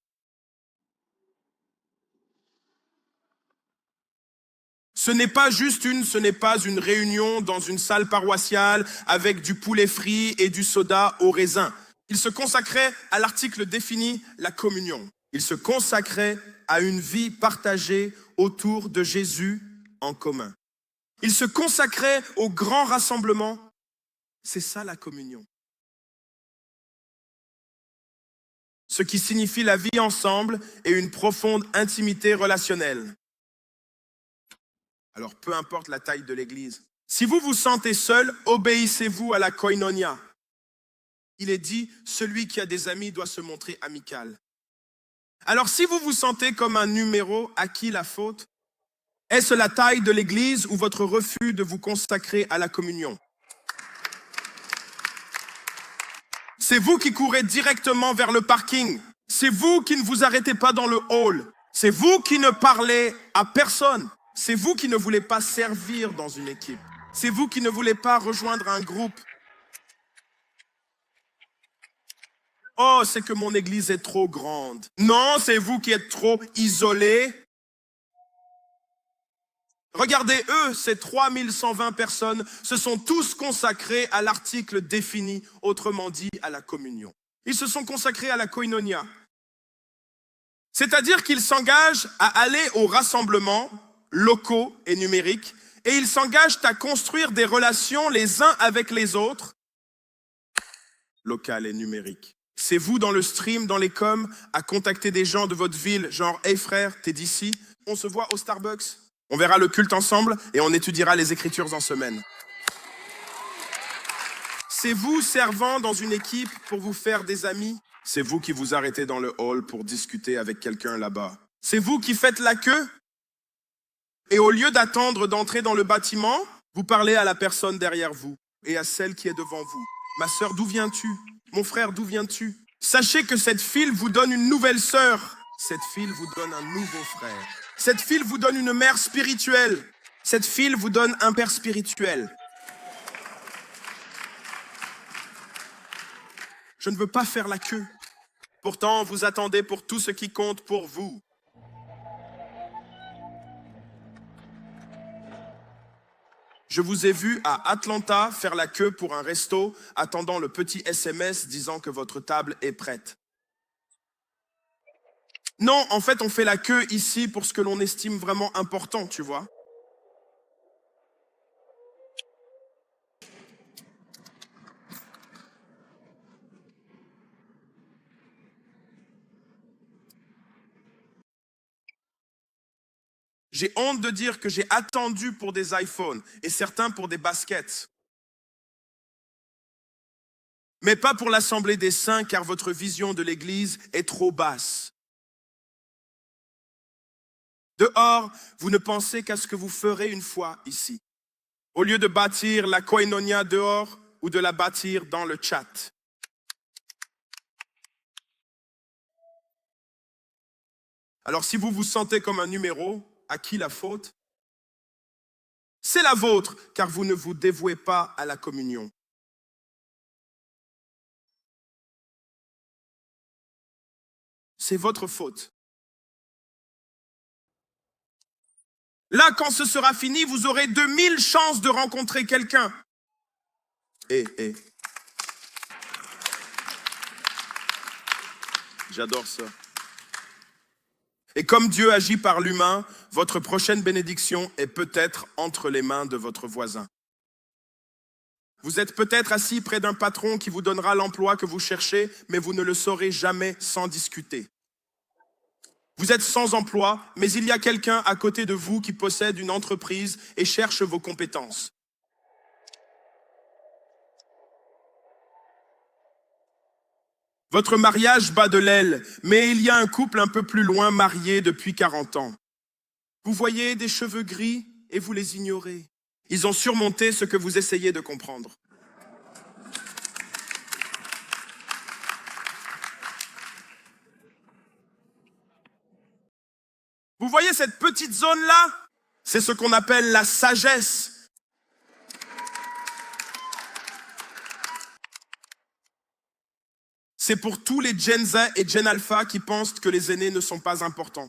Ce n'est pas une réunion dans une salle paroissiale avec du poulet frit et du soda au raisin. Il se consacrait à l'article défini, la communion. Il se consacrait à une vie partagée autour de Jésus en commun. Il se consacrait au grand rassemblement. C'est ça la communion. Ce qui signifie la vie ensemble et une profonde intimité relationnelle. Alors peu importe la taille de l'église. Si vous vous sentez seul, obéissez-vous à la koinonia. Il est dit, celui qui a des amis doit se montrer amical. Alors si vous vous sentez comme un numéro, à qui la faute? Est-ce la taille de l'église ou votre refus de vous consacrer à la communion? C'est vous qui courez directement vers le parking. C'est vous qui ne vous arrêtez pas dans le hall. C'est vous qui ne parlez à personne. C'est vous qui ne voulez pas servir dans une équipe. C'est vous qui ne voulez pas rejoindre un groupe. Oh, c'est que mon église est trop grande. Non, c'est vous qui êtes trop isolés. Regardez, eux, ces 3120 personnes se sont tous consacrés à l'article défini, autrement dit à la communion. Ils se sont consacrés à la koinonia. C'est-à-dire qu'ils s'engagent à aller aux rassemblements locaux et numériques et ils s'engagent à construire des relations les uns avec les autres, locales et numériques. C'est vous dans le stream, dans les coms, à contacter des gens de votre ville, genre « Hey frère, t'es d'ici, on se voit au Starbucks ?» On verra le culte ensemble et on étudiera les Écritures en semaine. C'est vous servant dans une équipe pour vous faire des amis. C'est vous qui vous arrêtez dans le hall pour discuter avec quelqu'un là-bas. C'est vous qui faites la queue. Et au lieu d'attendre d'entrer dans le bâtiment, vous parlez à la personne derrière vous et à celle qui est devant vous. Ma sœur, d'où viens-tu? Mon frère, d'où viens-tu? Sachez que cette file vous donne une nouvelle sœur. Cette file vous donne un nouveau frère. Cette file vous donne une mère spirituelle. Cette file vous donne un père spirituel. Je ne veux pas faire la queue. Pourtant, vous attendez pour tout ce qui compte pour vous. Je vous ai vu à Atlanta faire la queue pour un resto, attendant le petit SMS disant que votre table est prête. Non, en fait, on fait la queue ici pour ce que l'on estime vraiment important, tu vois. J'ai honte de dire que j'ai attendu pour des iPhones et certains pour des baskets. Mais pas pour l'Assemblée des saints, car votre vision de l'Église est trop basse. Dehors, vous ne pensez qu'à ce que vous ferez une fois ici. Au lieu de bâtir la koinonia dehors ou de la bâtir dans le chat. Alors si vous vous sentez comme un numéro, à qui la faute? C'est la vôtre, car vous ne vous dévouez pas à la communion. C'est votre faute. Là, quand ce sera fini, vous aurez 2000 chances de rencontrer quelqu'un. J'adore ça. Et comme Dieu agit par l'humain, votre prochaine bénédiction est peut-être entre les mains de votre voisin. Vous êtes peut-être assis près d'un patron qui vous donnera l'emploi que vous cherchez, mais vous ne le saurez jamais sans discuter. Vous êtes sans emploi, mais il y a quelqu'un à côté de vous qui possède une entreprise et cherche vos compétences. Votre mariage bat de l'aile, mais il y a un couple un peu plus loin marié depuis 40 ans. Vous voyez des cheveux gris et vous les ignorez. Ils ont surmonté ce que vous essayez de comprendre. Vous voyez cette petite zone-là? C'est ce qu'on appelle la sagesse. C'est pour tous les Gen Z et Gen Alpha qui pensent que les aînés ne sont pas importants.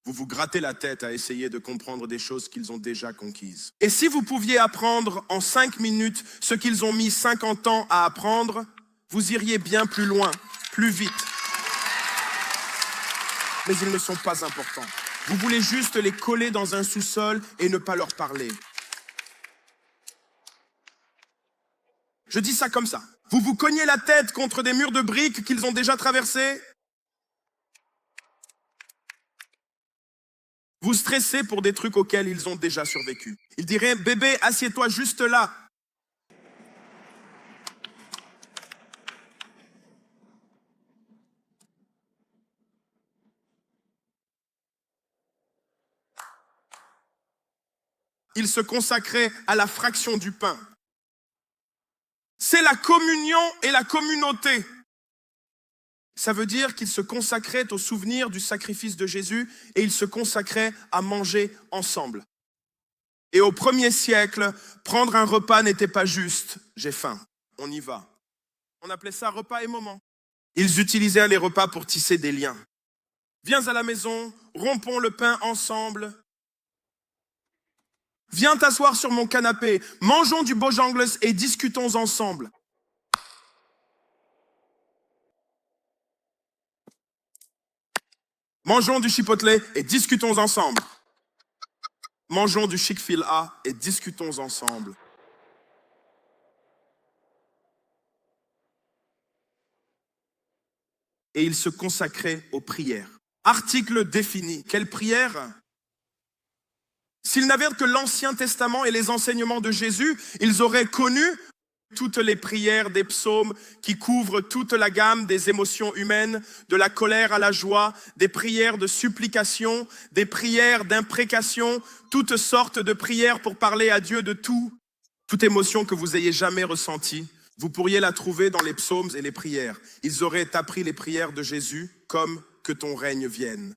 Vous vous grattez la tête à essayer de comprendre des choses qu'ils ont déjà conquises. Et si vous pouviez apprendre en 5 minutes ce qu'ils ont mis 50 ans à apprendre, vous iriez bien plus loin, plus vite. Mais ils ne sont pas importants. Vous voulez juste les coller dans un sous-sol et ne pas leur parler. Je dis ça comme ça. Vous vous cognez la tête contre des murs de briques qu'ils ont déjà traversés. Vous stressez pour des trucs auxquels ils ont déjà survécu. Ils diraient, bébé, assieds-toi juste là. Ils se consacraient à la fraction du pain. C'est la communion et la communauté. Ça veut dire qu'ils se consacraient au souvenir du sacrifice de Jésus et ils se consacraient à manger ensemble. Et au 1er siècle, prendre un repas n'était pas juste. J'ai faim, on y va. On appelait ça repas et moment. Ils utilisaient les repas pour tisser des liens. Viens à la maison, rompons le pain ensemble. Viens t'asseoir sur mon canapé, mangeons du Bojangles et discutons ensemble. Mangeons du Chipotle et discutons ensemble. Mangeons du Chick-fil-A et discutons ensemble. Et ils se consacraient aux prières. Article défini. Quelle prière? S'ils n'avaient que l'Ancien Testament et les enseignements de Jésus, ils auraient connu toutes les prières des psaumes qui couvrent toute la gamme des émotions humaines, de la colère à la joie, des prières de supplication, des prières d'imprécation, toutes sortes de prières pour parler à Dieu de tout. Toute émotion que vous ayez jamais ressentie, vous pourriez la trouver dans les psaumes et les prières. Ils auraient appris les prières de Jésus comme « que ton règne vienne ».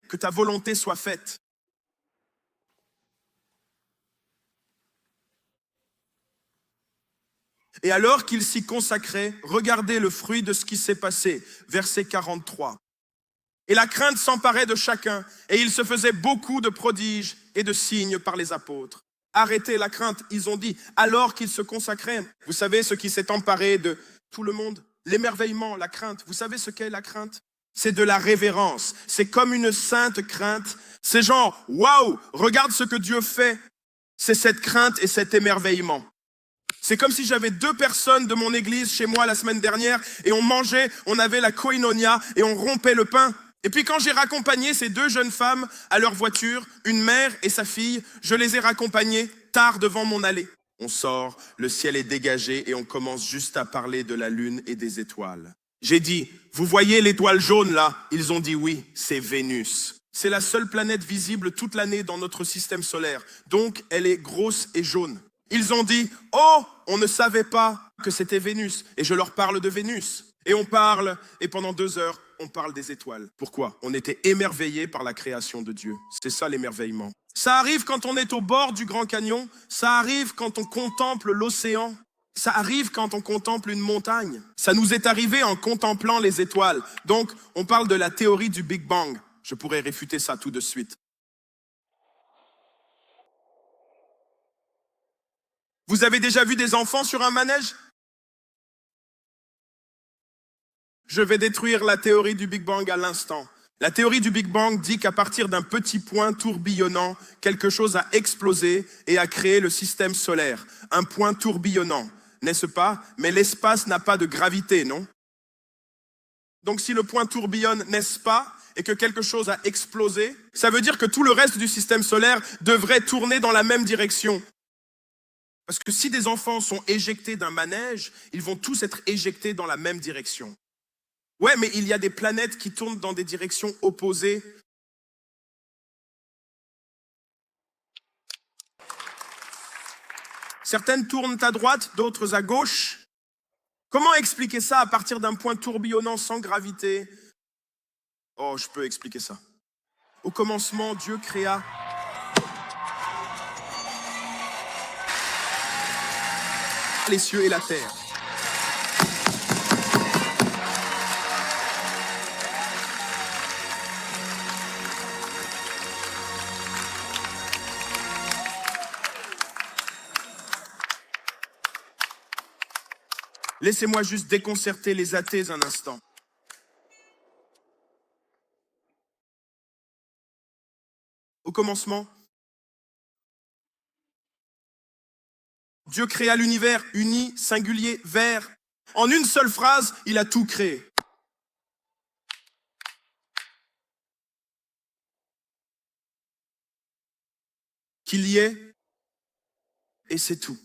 Que ta volonté soit faite. Et alors qu'ils s'y consacraient, regardez le fruit de ce qui s'est passé. Verset 43. Et la crainte s'emparait de chacun, et il se faisait beaucoup de prodiges et de signes par les apôtres. Arrêtez la crainte, ils ont dit, alors qu'ils se consacraient. Vous savez ce qui s'est emparé de tout le monde? L'émerveillement, la crainte. Vous savez ce qu'est la crainte? C'est de la révérence. C'est comme une sainte crainte. C'est genre, waouh, regarde ce que Dieu fait. C'est cette crainte et cet émerveillement. C'est comme si j'avais 2 personnes de mon église chez moi la semaine dernière et on mangeait, on avait la koinonia et on rompait le pain. Et puis quand j'ai raccompagné ces 2 jeunes femmes à leur voiture, une mère et sa fille, je les ai raccompagnées tard devant mon allée. On sort, le ciel est dégagé et on commence juste à parler de la lune et des étoiles. J'ai dit, vous voyez l'étoile jaune là? Ils ont dit oui, c'est Vénus. C'est la seule planète visible toute l'année dans notre système solaire. Donc, elle est grosse et jaune. Ils ont dit, oh, on ne savait pas que c'était Vénus. Et je leur parle de Vénus. Et on parle, et pendant 2 heures, on parle des étoiles. Pourquoi? On était émerveillés par la création de Dieu. C'est ça l'émerveillement. Ça arrive quand on est au bord du Grand Canyon. Ça arrive quand on contemple l'océan. Ça arrive quand on contemple une montagne. Ça nous est arrivé en contemplant les étoiles. Donc, on parle de la théorie du Big Bang. Je pourrais réfuter ça tout de suite. Vous avez déjà vu des enfants sur un manège? Je vais détruire la théorie du Big Bang à l'instant. La théorie du Big Bang dit qu'à partir d'un petit point tourbillonnant, quelque chose a explosé et a créé le système solaire. Un point tourbillonnant, n'est-ce pas? Mais l'espace n'a pas de gravité, non? Donc si le point tourbillonne, n'est-ce pas? Et que quelque chose a explosé, ça veut dire que tout le reste du système solaire devrait tourner dans la même direction. Parce que si des enfants sont éjectés d'un manège, ils vont tous être éjectés dans la même direction. Ouais, mais il y a des planètes qui tournent dans des directions opposées. Certaines tournent à droite, d'autres à gauche. Comment expliquer ça à partir d'un point tourbillonnant sans gravité? Oh, je peux expliquer ça. Au commencement, Dieu créa les cieux et la terre. Laissez-moi juste déconcerter les athées un instant. Au commencement, Dieu créa l'univers uni, singulier, vert. En une seule phrase, il a tout créé. Qu'il y ait, et c'est tout.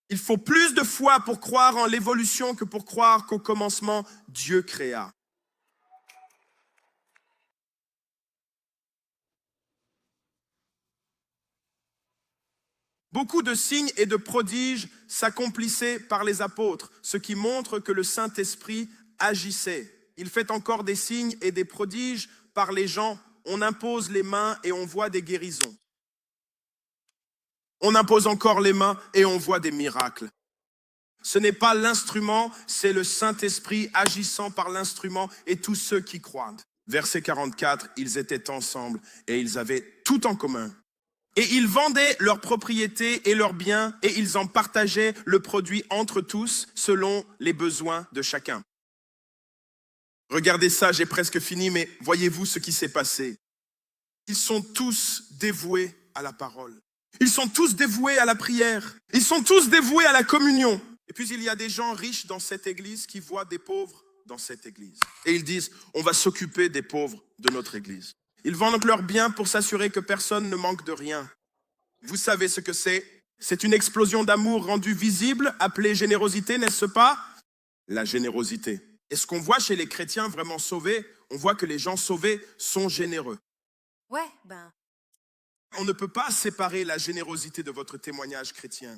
Il faut plus de foi pour croire en l'évolution que pour croire qu'au commencement, Dieu créa. Beaucoup de signes et de prodiges s'accomplissaient par les apôtres, ce qui montre que le Saint-Esprit agissait. Il fait encore des signes et des prodiges par les gens. On impose les mains et on voit des guérisons. On impose encore les mains et on voit des miracles. Ce n'est pas l'instrument, c'est le Saint-Esprit agissant par l'instrument et tous ceux qui croient. Verset 44, ils étaient ensemble et ils avaient tout en commun. Et ils vendaient leurs propriétés et leurs biens et ils en partageaient le produit entre tous selon les besoins de chacun. Regardez ça, j'ai presque fini, mais voyez-vous ce qui s'est passé. Ils sont tous dévoués à la parole. Ils sont tous dévoués à la prière. Ils sont tous dévoués à la communion. Et puis il y a des gens riches dans cette église qui voient des pauvres dans cette église. Et ils disent, on va s'occuper des pauvres de notre église. Ils vendent leurs biens pour s'assurer que personne ne manque de rien. Vous savez ce que c'est? C'est une explosion d'amour rendue visible, appelée générosité, n'est-ce pas? La générosité. Et ce qu'on voit chez les chrétiens vraiment sauvés, on voit que les gens sauvés sont généreux. Ouais, ben... On ne peut pas séparer la générosité de votre témoignage chrétien.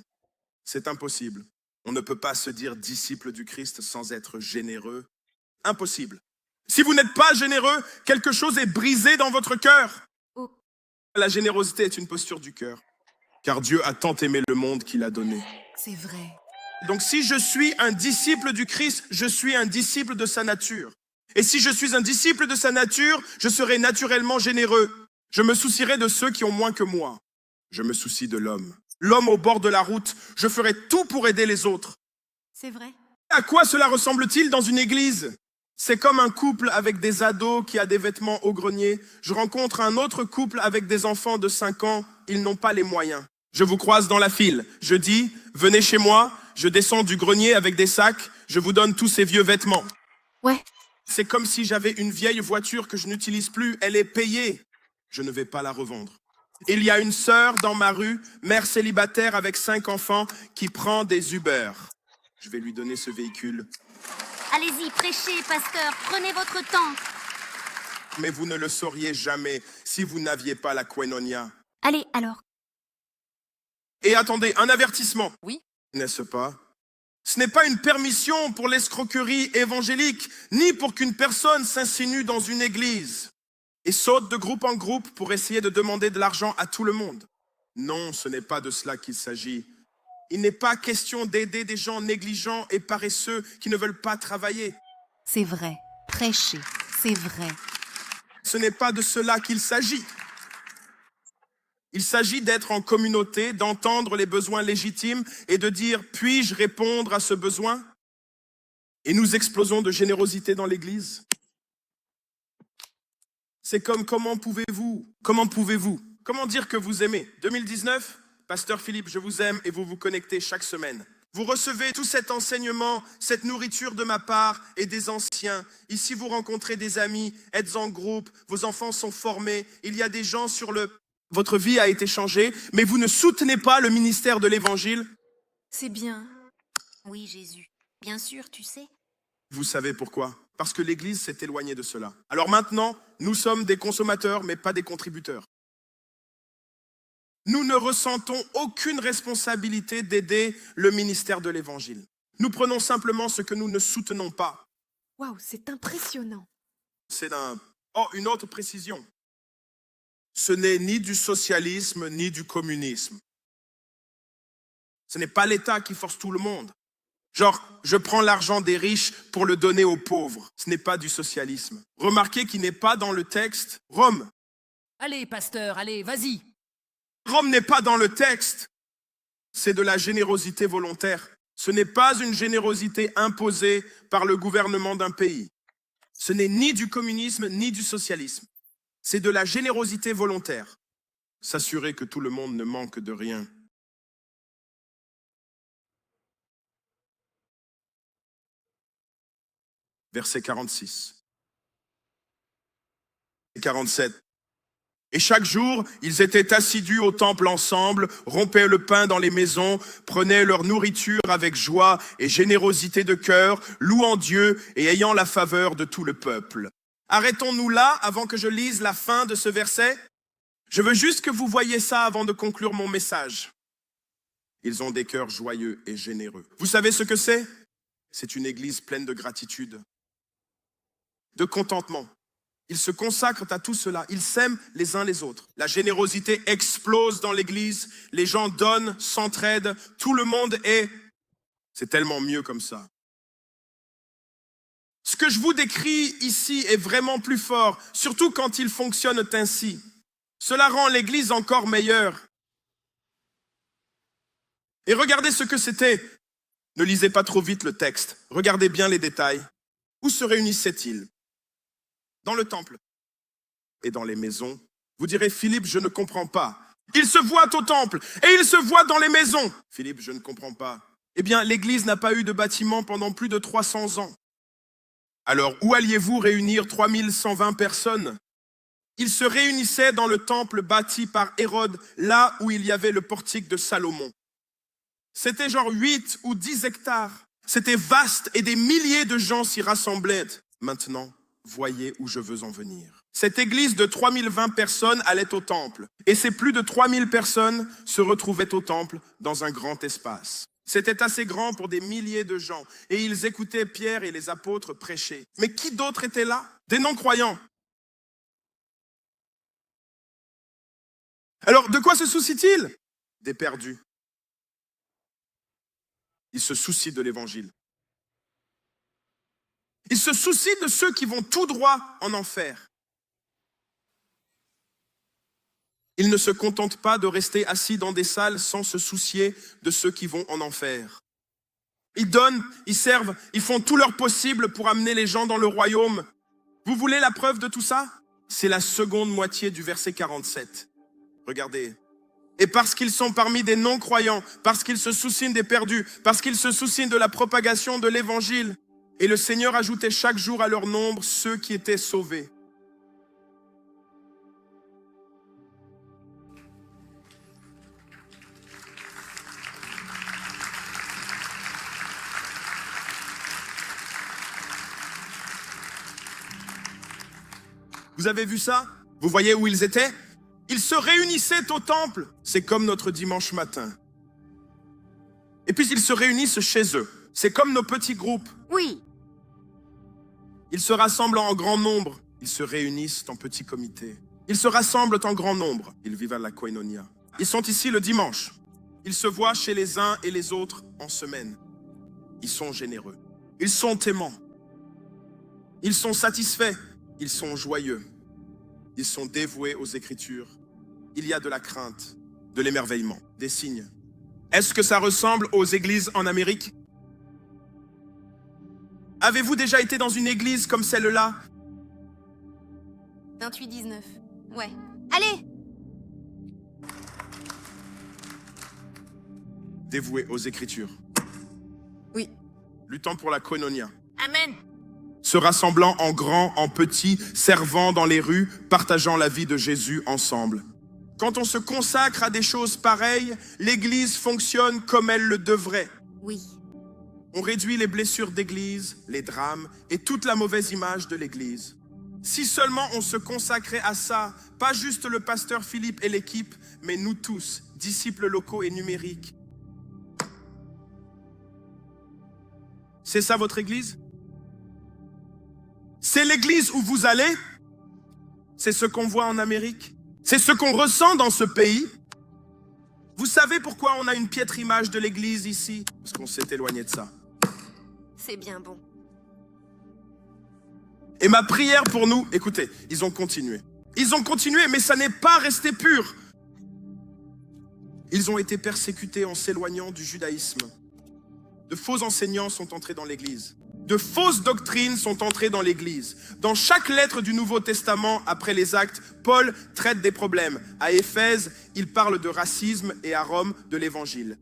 C'est impossible. On ne peut pas se dire disciple du Christ sans être généreux. Impossible. Si vous n'êtes pas généreux, quelque chose est brisé dans votre cœur. Oh. La générosité est une posture du cœur. Car Dieu a tant aimé le monde qu'il a donné. C'est vrai. Donc si je suis un disciple du Christ, je suis un disciple de sa nature. Et si je suis un disciple de sa nature, je serai naturellement généreux. Je me soucierai de ceux qui ont moins que moi. Je me soucie de l'homme. L'homme au bord de la route, je ferai tout pour aider les autres. C'est vrai. À quoi cela ressemble-t-il dans une église? C'est comme un couple avec des ados qui a des vêtements au grenier. Je rencontre un autre couple avec des enfants de 5 ans. Ils n'ont pas les moyens. Je vous croise dans la file. Je dis, venez chez moi. Je descends du grenier avec des sacs. Je vous donne tous ces vieux vêtements. Ouais. C'est comme si j'avais une vieille voiture que je n'utilise plus. Elle est payée. Je ne vais pas la revendre. Il y a une sœur dans ma rue, mère célibataire avec 5 enfants, qui prend des Uber. Je vais lui donner ce véhicule. Allez-y, prêchez, pasteur, prenez votre temps. Mais vous ne le sauriez jamais si vous n'aviez pas la koinonia. Allez, alors. Et attendez, un avertissement. Oui. N'est-ce pas? Ce n'est pas une permission pour l'escroquerie évangélique, ni pour qu'une personne s'insinue dans une église et saute de groupe en groupe pour essayer de demander de l'argent à tout le monde. Non, ce n'est pas de cela qu'il s'agit. Il n'est pas question d'aider des gens négligents et paresseux qui ne veulent pas travailler. C'est vrai. Prêchez. C'est vrai. Ce n'est pas de cela qu'il s'agit. Il s'agit d'être en communauté, d'entendre les besoins légitimes et de dire « puis-je répondre à ce besoin ?» Et nous explosons de générosité dans l'Église. C'est comme comment pouvez-vous dire que vous aimez 2019, Pasteur Philippe, je vous aime et vous vous connectez chaque semaine. Vous recevez tout cet enseignement, cette nourriture de ma part et des anciens. Ici, vous rencontrez des amis, êtes en groupe, vos enfants sont formés. Il y a des gens Votre vie a été changée, mais vous ne soutenez pas le ministère de l'Évangile. C'est bien. Oui, Jésus. Bien sûr, tu sais. Vous savez pourquoi? Parce que l'Église s'est éloignée de cela. Alors maintenant, nous sommes des consommateurs, mais pas des contributeurs. Nous ne ressentons aucune responsabilité d'aider le ministère de l'Évangile. Nous prenons simplement ce que nous ne soutenons pas. Waouh, c'est impressionnant. C'est une autre précision. Ce n'est ni du socialisme, ni du communisme. Ce n'est pas l'État qui force tout le monde. Genre, je prends l'argent des riches pour le donner aux pauvres. Ce n'est pas du socialisme. Remarquez qu'il n'est pas dans le texte Rome. Allez, pasteur, allez, vas-y. Rome n'est pas dans le texte. C'est de la générosité volontaire. Ce n'est pas une générosité imposée par le gouvernement d'un pays. Ce n'est ni du communisme, ni du socialisme. C'est de la générosité volontaire. S'assurer que tout le monde ne manque de rien. Verset 46. 47. Et chaque jour, ils étaient assidus au temple ensemble, rompaient le pain dans les maisons, prenaient leur nourriture avec joie et générosité de cœur, louant Dieu et ayant la faveur de tout le peuple. Arrêtons-nous là avant que je lise la fin de ce verset. Je veux juste que vous voyiez ça avant de conclure mon message. Ils ont des cœurs joyeux et généreux. Vous savez ce que c'est? C'est une église pleine de gratitude, de contentement. Ils se consacrent à tout cela. Ils s'aiment les uns les autres. La générosité explose dans l'église. Les gens donnent, s'entraident. Tout le monde est... C'est tellement mieux comme ça. Ce que je vous décris ici est vraiment plus fort, surtout quand il fonctionne ainsi. Cela rend l'église encore meilleure. Et regardez ce que c'était. Ne lisez pas trop vite le texte. Regardez bien les détails. Où se réunissaient-ils? Dans le temple et dans les maisons. Vous direz, Philippe, je ne comprends pas. Ils se voient au temple et ils se voient dans les maisons. Philippe, je ne comprends pas. Eh bien, l'église n'a pas eu de bâtiment pendant plus de 300 ans. Alors, où alliez-vous réunir 3120 personnes? Ils se réunissaient dans le temple bâti par Hérode, là où il y avait le portique de Salomon. C'était genre 8 ou 10 hectares. C'était vaste et des milliers de gens s'y rassemblaient. Maintenant, voyez où je veux en venir. Cette église de 3020 personnes allait au temple. Et ces plus de 3000 personnes se retrouvaient au temple dans un grand espace. C'était assez grand pour des milliers de gens. Et ils écoutaient Pierre et les apôtres prêcher. Mais qui d'autre était là? Des non-croyants. Alors, de quoi se soucient-ils? Des perdus. Ils se soucient de l'évangile. Ils se soucient de ceux qui vont tout droit en enfer. Ils ne se contentent pas de rester assis dans des salles sans se soucier de ceux qui vont en enfer. Ils donnent, ils servent, ils font tout leur possible pour amener les gens dans le royaume. Vous voulez la preuve de tout ça? C'est la seconde moitié du verset 47. Regardez. Et parce qu'ils sont parmi des non-croyants, parce qu'ils se soucient des perdus, parce qu'ils se soucient de la propagation de l'évangile, et le Seigneur ajoutait chaque jour à leur nombre ceux qui étaient sauvés. Vous avez vu ça? Vous voyez où ils étaient? Ils se réunissaient au temple. C'est comme notre dimanche matin. Et puis ils se réunissent chez eux. C'est comme nos petits groupes. Oui. Ils se rassemblent en grand nombre. Ils se réunissent en petits comités. Ils se rassemblent en grand nombre. Ils vivent à la koinonia. Ils sont ici le dimanche. Ils se voient chez les uns et les autres en semaine. Ils sont généreux. Ils sont aimants. Ils sont satisfaits. Ils sont joyeux. Ils sont dévoués aux Écritures. il y a de la crainte, de l'émerveillement, des signes. Est-ce que ça ressemble aux églises en Amérique? Avez-vous déjà été dans une église comme celle-là? 28-19. Ouais. Allez! Dévoués aux Écritures. Oui. Luttant pour la koinonia. Amen. Se rassemblant en grand, en petit, servant dans les rues, partageant la vie de Jésus ensemble. Quand on se consacre à des choses pareilles, l'Église fonctionne comme elle le devrait. Oui. On réduit les blessures d'Église, les drames et toute la mauvaise image de l'Église. Si seulement on se consacrait à ça, pas juste le pasteur Philippe et l'équipe, mais nous tous, disciples locaux et numériques. C'est ça votre Église? C'est l'Église où vous allez? C'est ce qu'on voit en Amérique? C'est ce qu'on ressent dans ce pays? Vous savez pourquoi on a une piètre image de l'Église ici? Parce qu'on s'est éloigné de ça. C'est bien bon. Et ma prière pour nous, écoutez, ils ont continué. Ils ont continué, mais ça n'est pas resté pur. Ils ont été persécutés en s'éloignant du judaïsme. De faux enseignants sont entrés dans l'Église. De fausses doctrines sont entrées dans l'Église. Dans chaque lettre du Nouveau Testament, après les Actes, Paul traite des problèmes. À Éphèse, il parle de racisme et à Rome, de l'Évangile.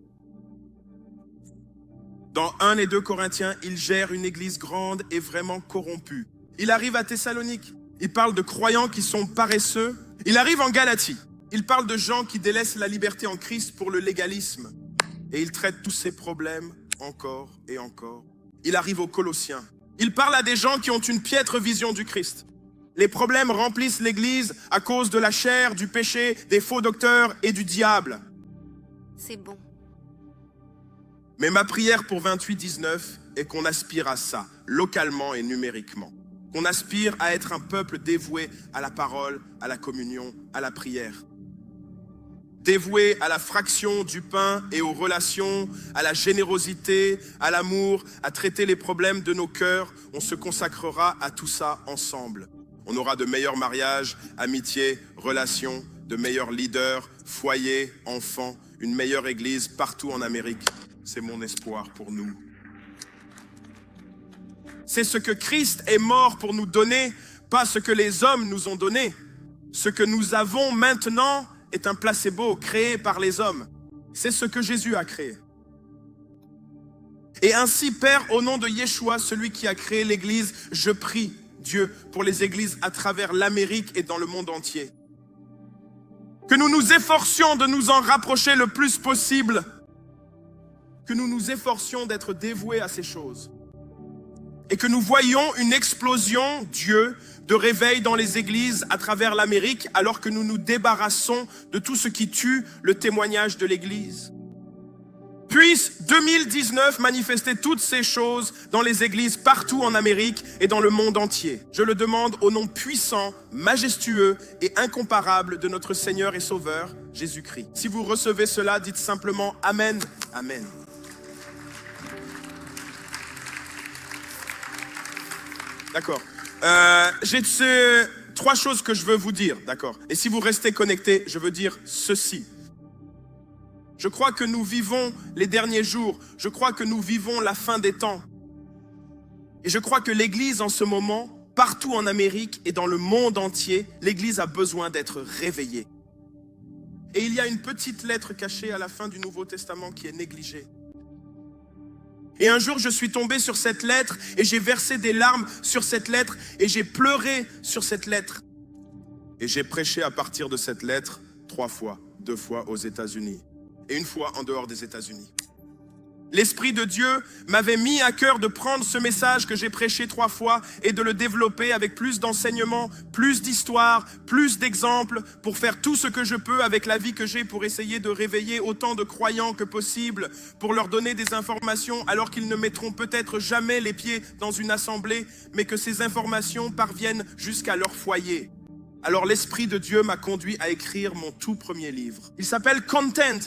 Dans 1 et 2 Corinthiens, il gère une Église grande et vraiment corrompue. Il arrive à Thessalonique, il parle de croyants qui sont paresseux. Il arrive en Galatie, il parle de gens qui délaissent la liberté en Christ pour le légalisme. Et il traite tous ces problèmes encore et encore. Il arrive aux Colossiens. Il parle à des gens qui ont une piètre vision du Christ. Les problèmes remplissent l'Église à cause de la chair, du péché, des faux docteurs et du diable. C'est bon. Mais ma prière pour 28-19 est qu'on aspire à ça, localement et numériquement. Qu'on aspire à être un peuple dévoué à la parole, à la communion, à la prière. Dévoué à la fraction du pain et aux relations, à la générosité, à l'amour, à traiter les problèmes de nos cœurs. On se consacrera à tout ça ensemble. On aura de meilleurs mariages, amitiés, relations, de meilleurs leaders, foyers, enfants, une meilleure église partout en Amérique. C'est mon espoir pour nous. C'est ce que Christ est mort pour nous donner, pas ce que les hommes nous ont donné. Ce que nous avons maintenant est un placebo créé par les hommes. C'est ce que Jésus a créé. Et ainsi, Père, au nom de Yeshua, celui qui a créé l'Église, je prie Dieu pour les églises à travers l'Amérique et dans le monde entier. Que nous nous efforcions de nous en rapprocher le plus possible. Que nous nous efforcions d'être dévoués à ces choses. Et que nous voyions une explosion, Dieu, de réveil dans les églises à travers l'Amérique, alors que nous nous débarrassons de tout ce qui tue le témoignage de l'Église. Puisse 2019 manifester toutes ces choses dans les églises partout en Amérique et dans le monde entier. Je le demande au nom puissant, majestueux et incomparable de notre Seigneur et Sauveur, Jésus-Christ. Si vous recevez cela, dites simplement Amen. Amen. D'accord. J'ai 3 choses que je veux vous dire, d'accord? Et si vous restez connectés, je veux dire ceci. Je crois que nous vivons les derniers jours. Je crois que nous vivons la fin des temps. Et je crois que l'Église en ce moment, partout en Amérique et dans le monde entier, l'Église a besoin d'être réveillée. Et il y a une petite lettre cachée à la fin du Nouveau Testament qui est négligée. Et un jour, je suis tombé sur cette lettre et j'ai versé des larmes sur cette lettre et j'ai pleuré sur cette lettre. Et j'ai prêché à partir de cette lettre 3 fois, 2 fois aux États-Unis et 1 fois en dehors des États-Unis. L'Esprit de Dieu m'avait mis à cœur de prendre ce message que j'ai prêché 3 fois et de le développer avec plus d'enseignements, plus d'histoires, plus d'exemples pour faire tout ce que je peux avec la vie que j'ai pour essayer de réveiller autant de croyants que possible, pour leur donner des informations alors qu'ils ne mettront peut-être jamais les pieds dans une assemblée, mais que ces informations parviennent jusqu'à leur foyer. Alors l'Esprit de Dieu m'a conduit à écrire mon tout premier livre. Il s'appelle Content.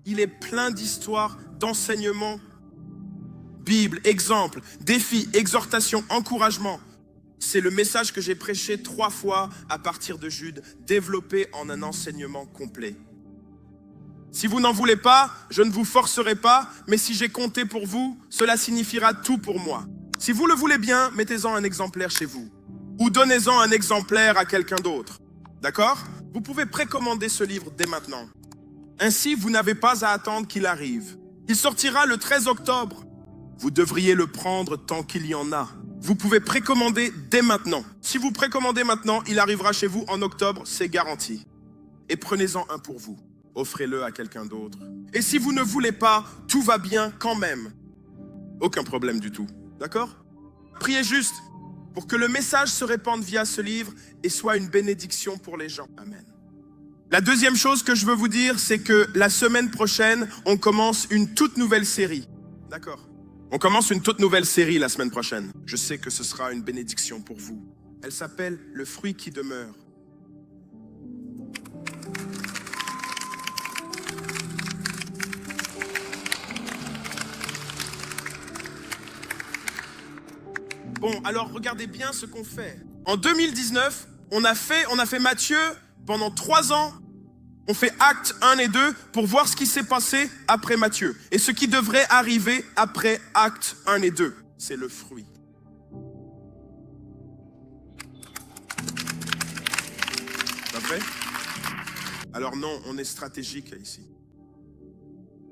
Il est plein d'histoires, d'enseignements. Bible, exemple, défi, exhortation, encouragement. C'est le message que j'ai prêché 3 fois à partir de Jude, développé en un enseignement complet. Si vous n'en voulez pas, je ne vous forcerai pas, mais si j'ai compté pour vous, cela signifiera tout pour moi. Si vous le voulez bien, mettez-en un exemplaire chez vous. Ou donnez-en un exemplaire à quelqu'un d'autre. D'accord? Vous pouvez précommander ce livre dès maintenant. Ainsi, vous n'avez pas à attendre qu'il arrive. Il sortira le 13 octobre. Vous devriez le prendre tant qu'il y en a. Vous pouvez précommander dès maintenant. Si vous précommandez maintenant, il arrivera chez vous en octobre, c'est garanti. Et prenez-en un pour vous. Offrez-le à quelqu'un d'autre. Et si vous ne voulez pas, tout va bien quand même. Aucun problème du tout. D'accord? Priez juste pour que le message se répande via ce livre et soit une bénédiction pour les gens. Amen. La deuxième chose que je veux vous dire, c'est que la semaine prochaine, on commence une toute nouvelle série. D'accord? On commence une toute nouvelle série la semaine prochaine. Je sais que ce sera une bénédiction pour vous. Elle s'appelle « Le fruit qui demeure ». Bon, alors regardez bien ce qu'on fait. En 2019, on a fait Matthieu pendant 3 ans. On fait actes 1 et 2 pour voir ce qui s'est passé après Matthieu. Et ce qui devrait arriver après actes 1 et 2. C'est le fruit. Pas vrai? Alors non, on est stratégique ici.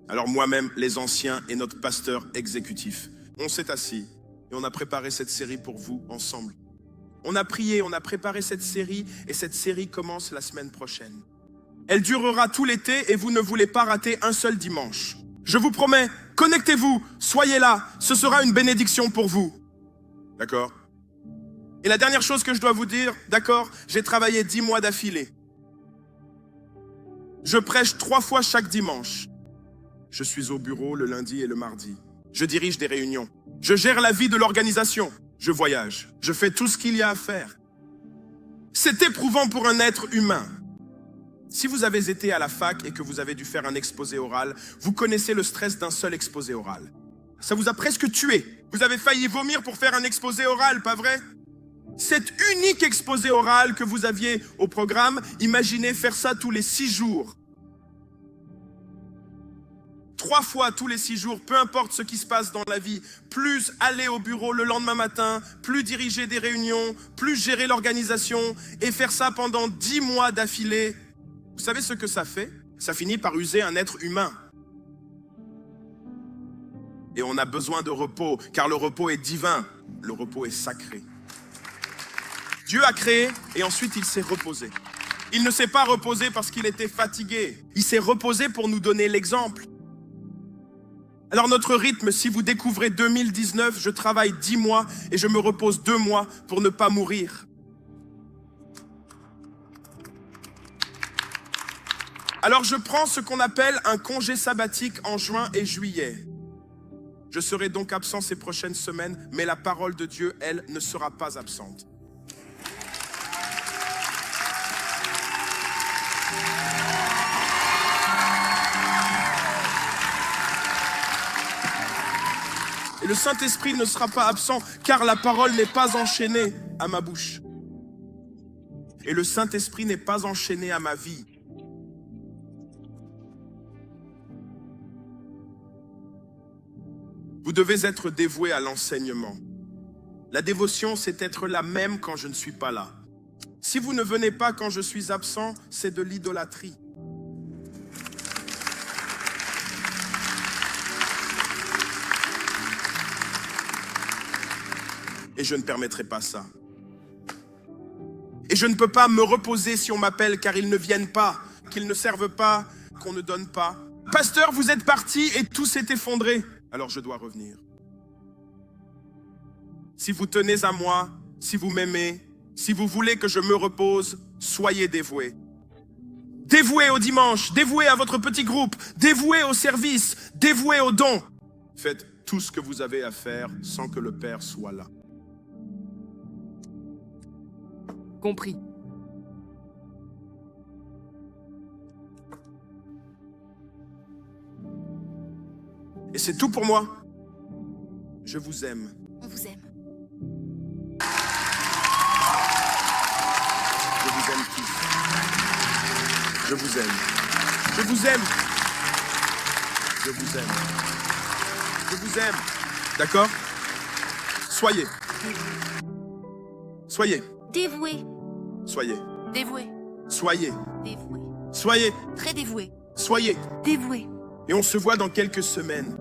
Alors moi-même, les anciens et notre pasteur exécutif, on s'est assis. Et on a préparé cette série pour vous ensemble. On a prié, on a préparé cette série et cette série commence la semaine prochaine. Elle durera tout l'été et vous ne voulez pas rater un seul dimanche. Je vous promets, connectez-vous, soyez là, ce sera une bénédiction pour vous. D'accord? Et la dernière chose que je dois vous dire, d'accord, j'ai travaillé 10 mois d'affilée. Je prêche 3 fois chaque dimanche. Je suis au bureau le lundi et le mardi. Je dirige des réunions. Je gère la vie de l'organisation. Je voyage. Je fais tout ce qu'il y a à faire. C'est éprouvant pour un être humain. Si vous avez été à la fac et que vous avez dû faire un exposé oral, vous connaissez le stress d'un seul exposé oral. Ça vous a presque tué. Vous avez failli vomir pour faire un exposé oral, pas vrai? Cet unique exposé oral que vous aviez au programme, imaginez faire ça tous les 6 jours. 3 fois tous les 6 jours, peu importe ce qui se passe dans la vie, plus aller au bureau le lendemain matin, plus diriger des réunions, plus gérer l'organisation et faire ça pendant 10 mois d'affilée. Vous savez ce que ça fait? Ça finit par user un être humain. Et on a besoin de repos, car le repos est divin, le repos est sacré. Dieu a créé et ensuite il s'est reposé. Il ne s'est pas reposé parce qu'il était fatigué. Il s'est reposé pour nous donner l'exemple. Alors notre rythme, si vous découvrez 2019, je travaille 10 mois et je me repose 2 mois pour ne pas mourir. Alors je prends ce qu'on appelle un congé sabbatique en juin et juillet. Je serai donc absent ces prochaines semaines, mais la parole de Dieu, elle, ne sera pas absente. Et le Saint-Esprit ne sera pas absent, car la parole n'est pas enchaînée à ma bouche. Et le Saint-Esprit n'est pas enchaîné à ma vie. Vous devez être dévoué à l'enseignement. La dévotion, c'est être là même quand je ne suis pas là. Si vous ne venez pas quand je suis absent, c'est de l'idolâtrie. Et je ne permettrai pas ça. Et je ne peux pas me reposer si on m'appelle car ils ne viennent pas, qu'ils ne servent pas, qu'on ne donne pas. Pasteur, vous êtes parti et tout s'est effondré. Alors je dois revenir. Si vous tenez à moi, si vous m'aimez, si vous voulez que je me repose, soyez dévoués. Dévoués au dimanche, dévoués à votre petit groupe, dévoués au service, dévoués aux dons. Faites tout ce que vous avez à faire sans que le Père soit là. Compris. Et c'est tout pour moi. Je vous aime. On vous aime. Je vous aime tous. Je vous aime. Je vous aime. Je vous aime. Je vous aime. D'accord? Soyez. Soyez. Dévoué. Soyez. Dévoué. Soyez. Dévoué. Soyez. Très dévoué. Soyez. Dévoué. Et on se voit dans quelques semaines.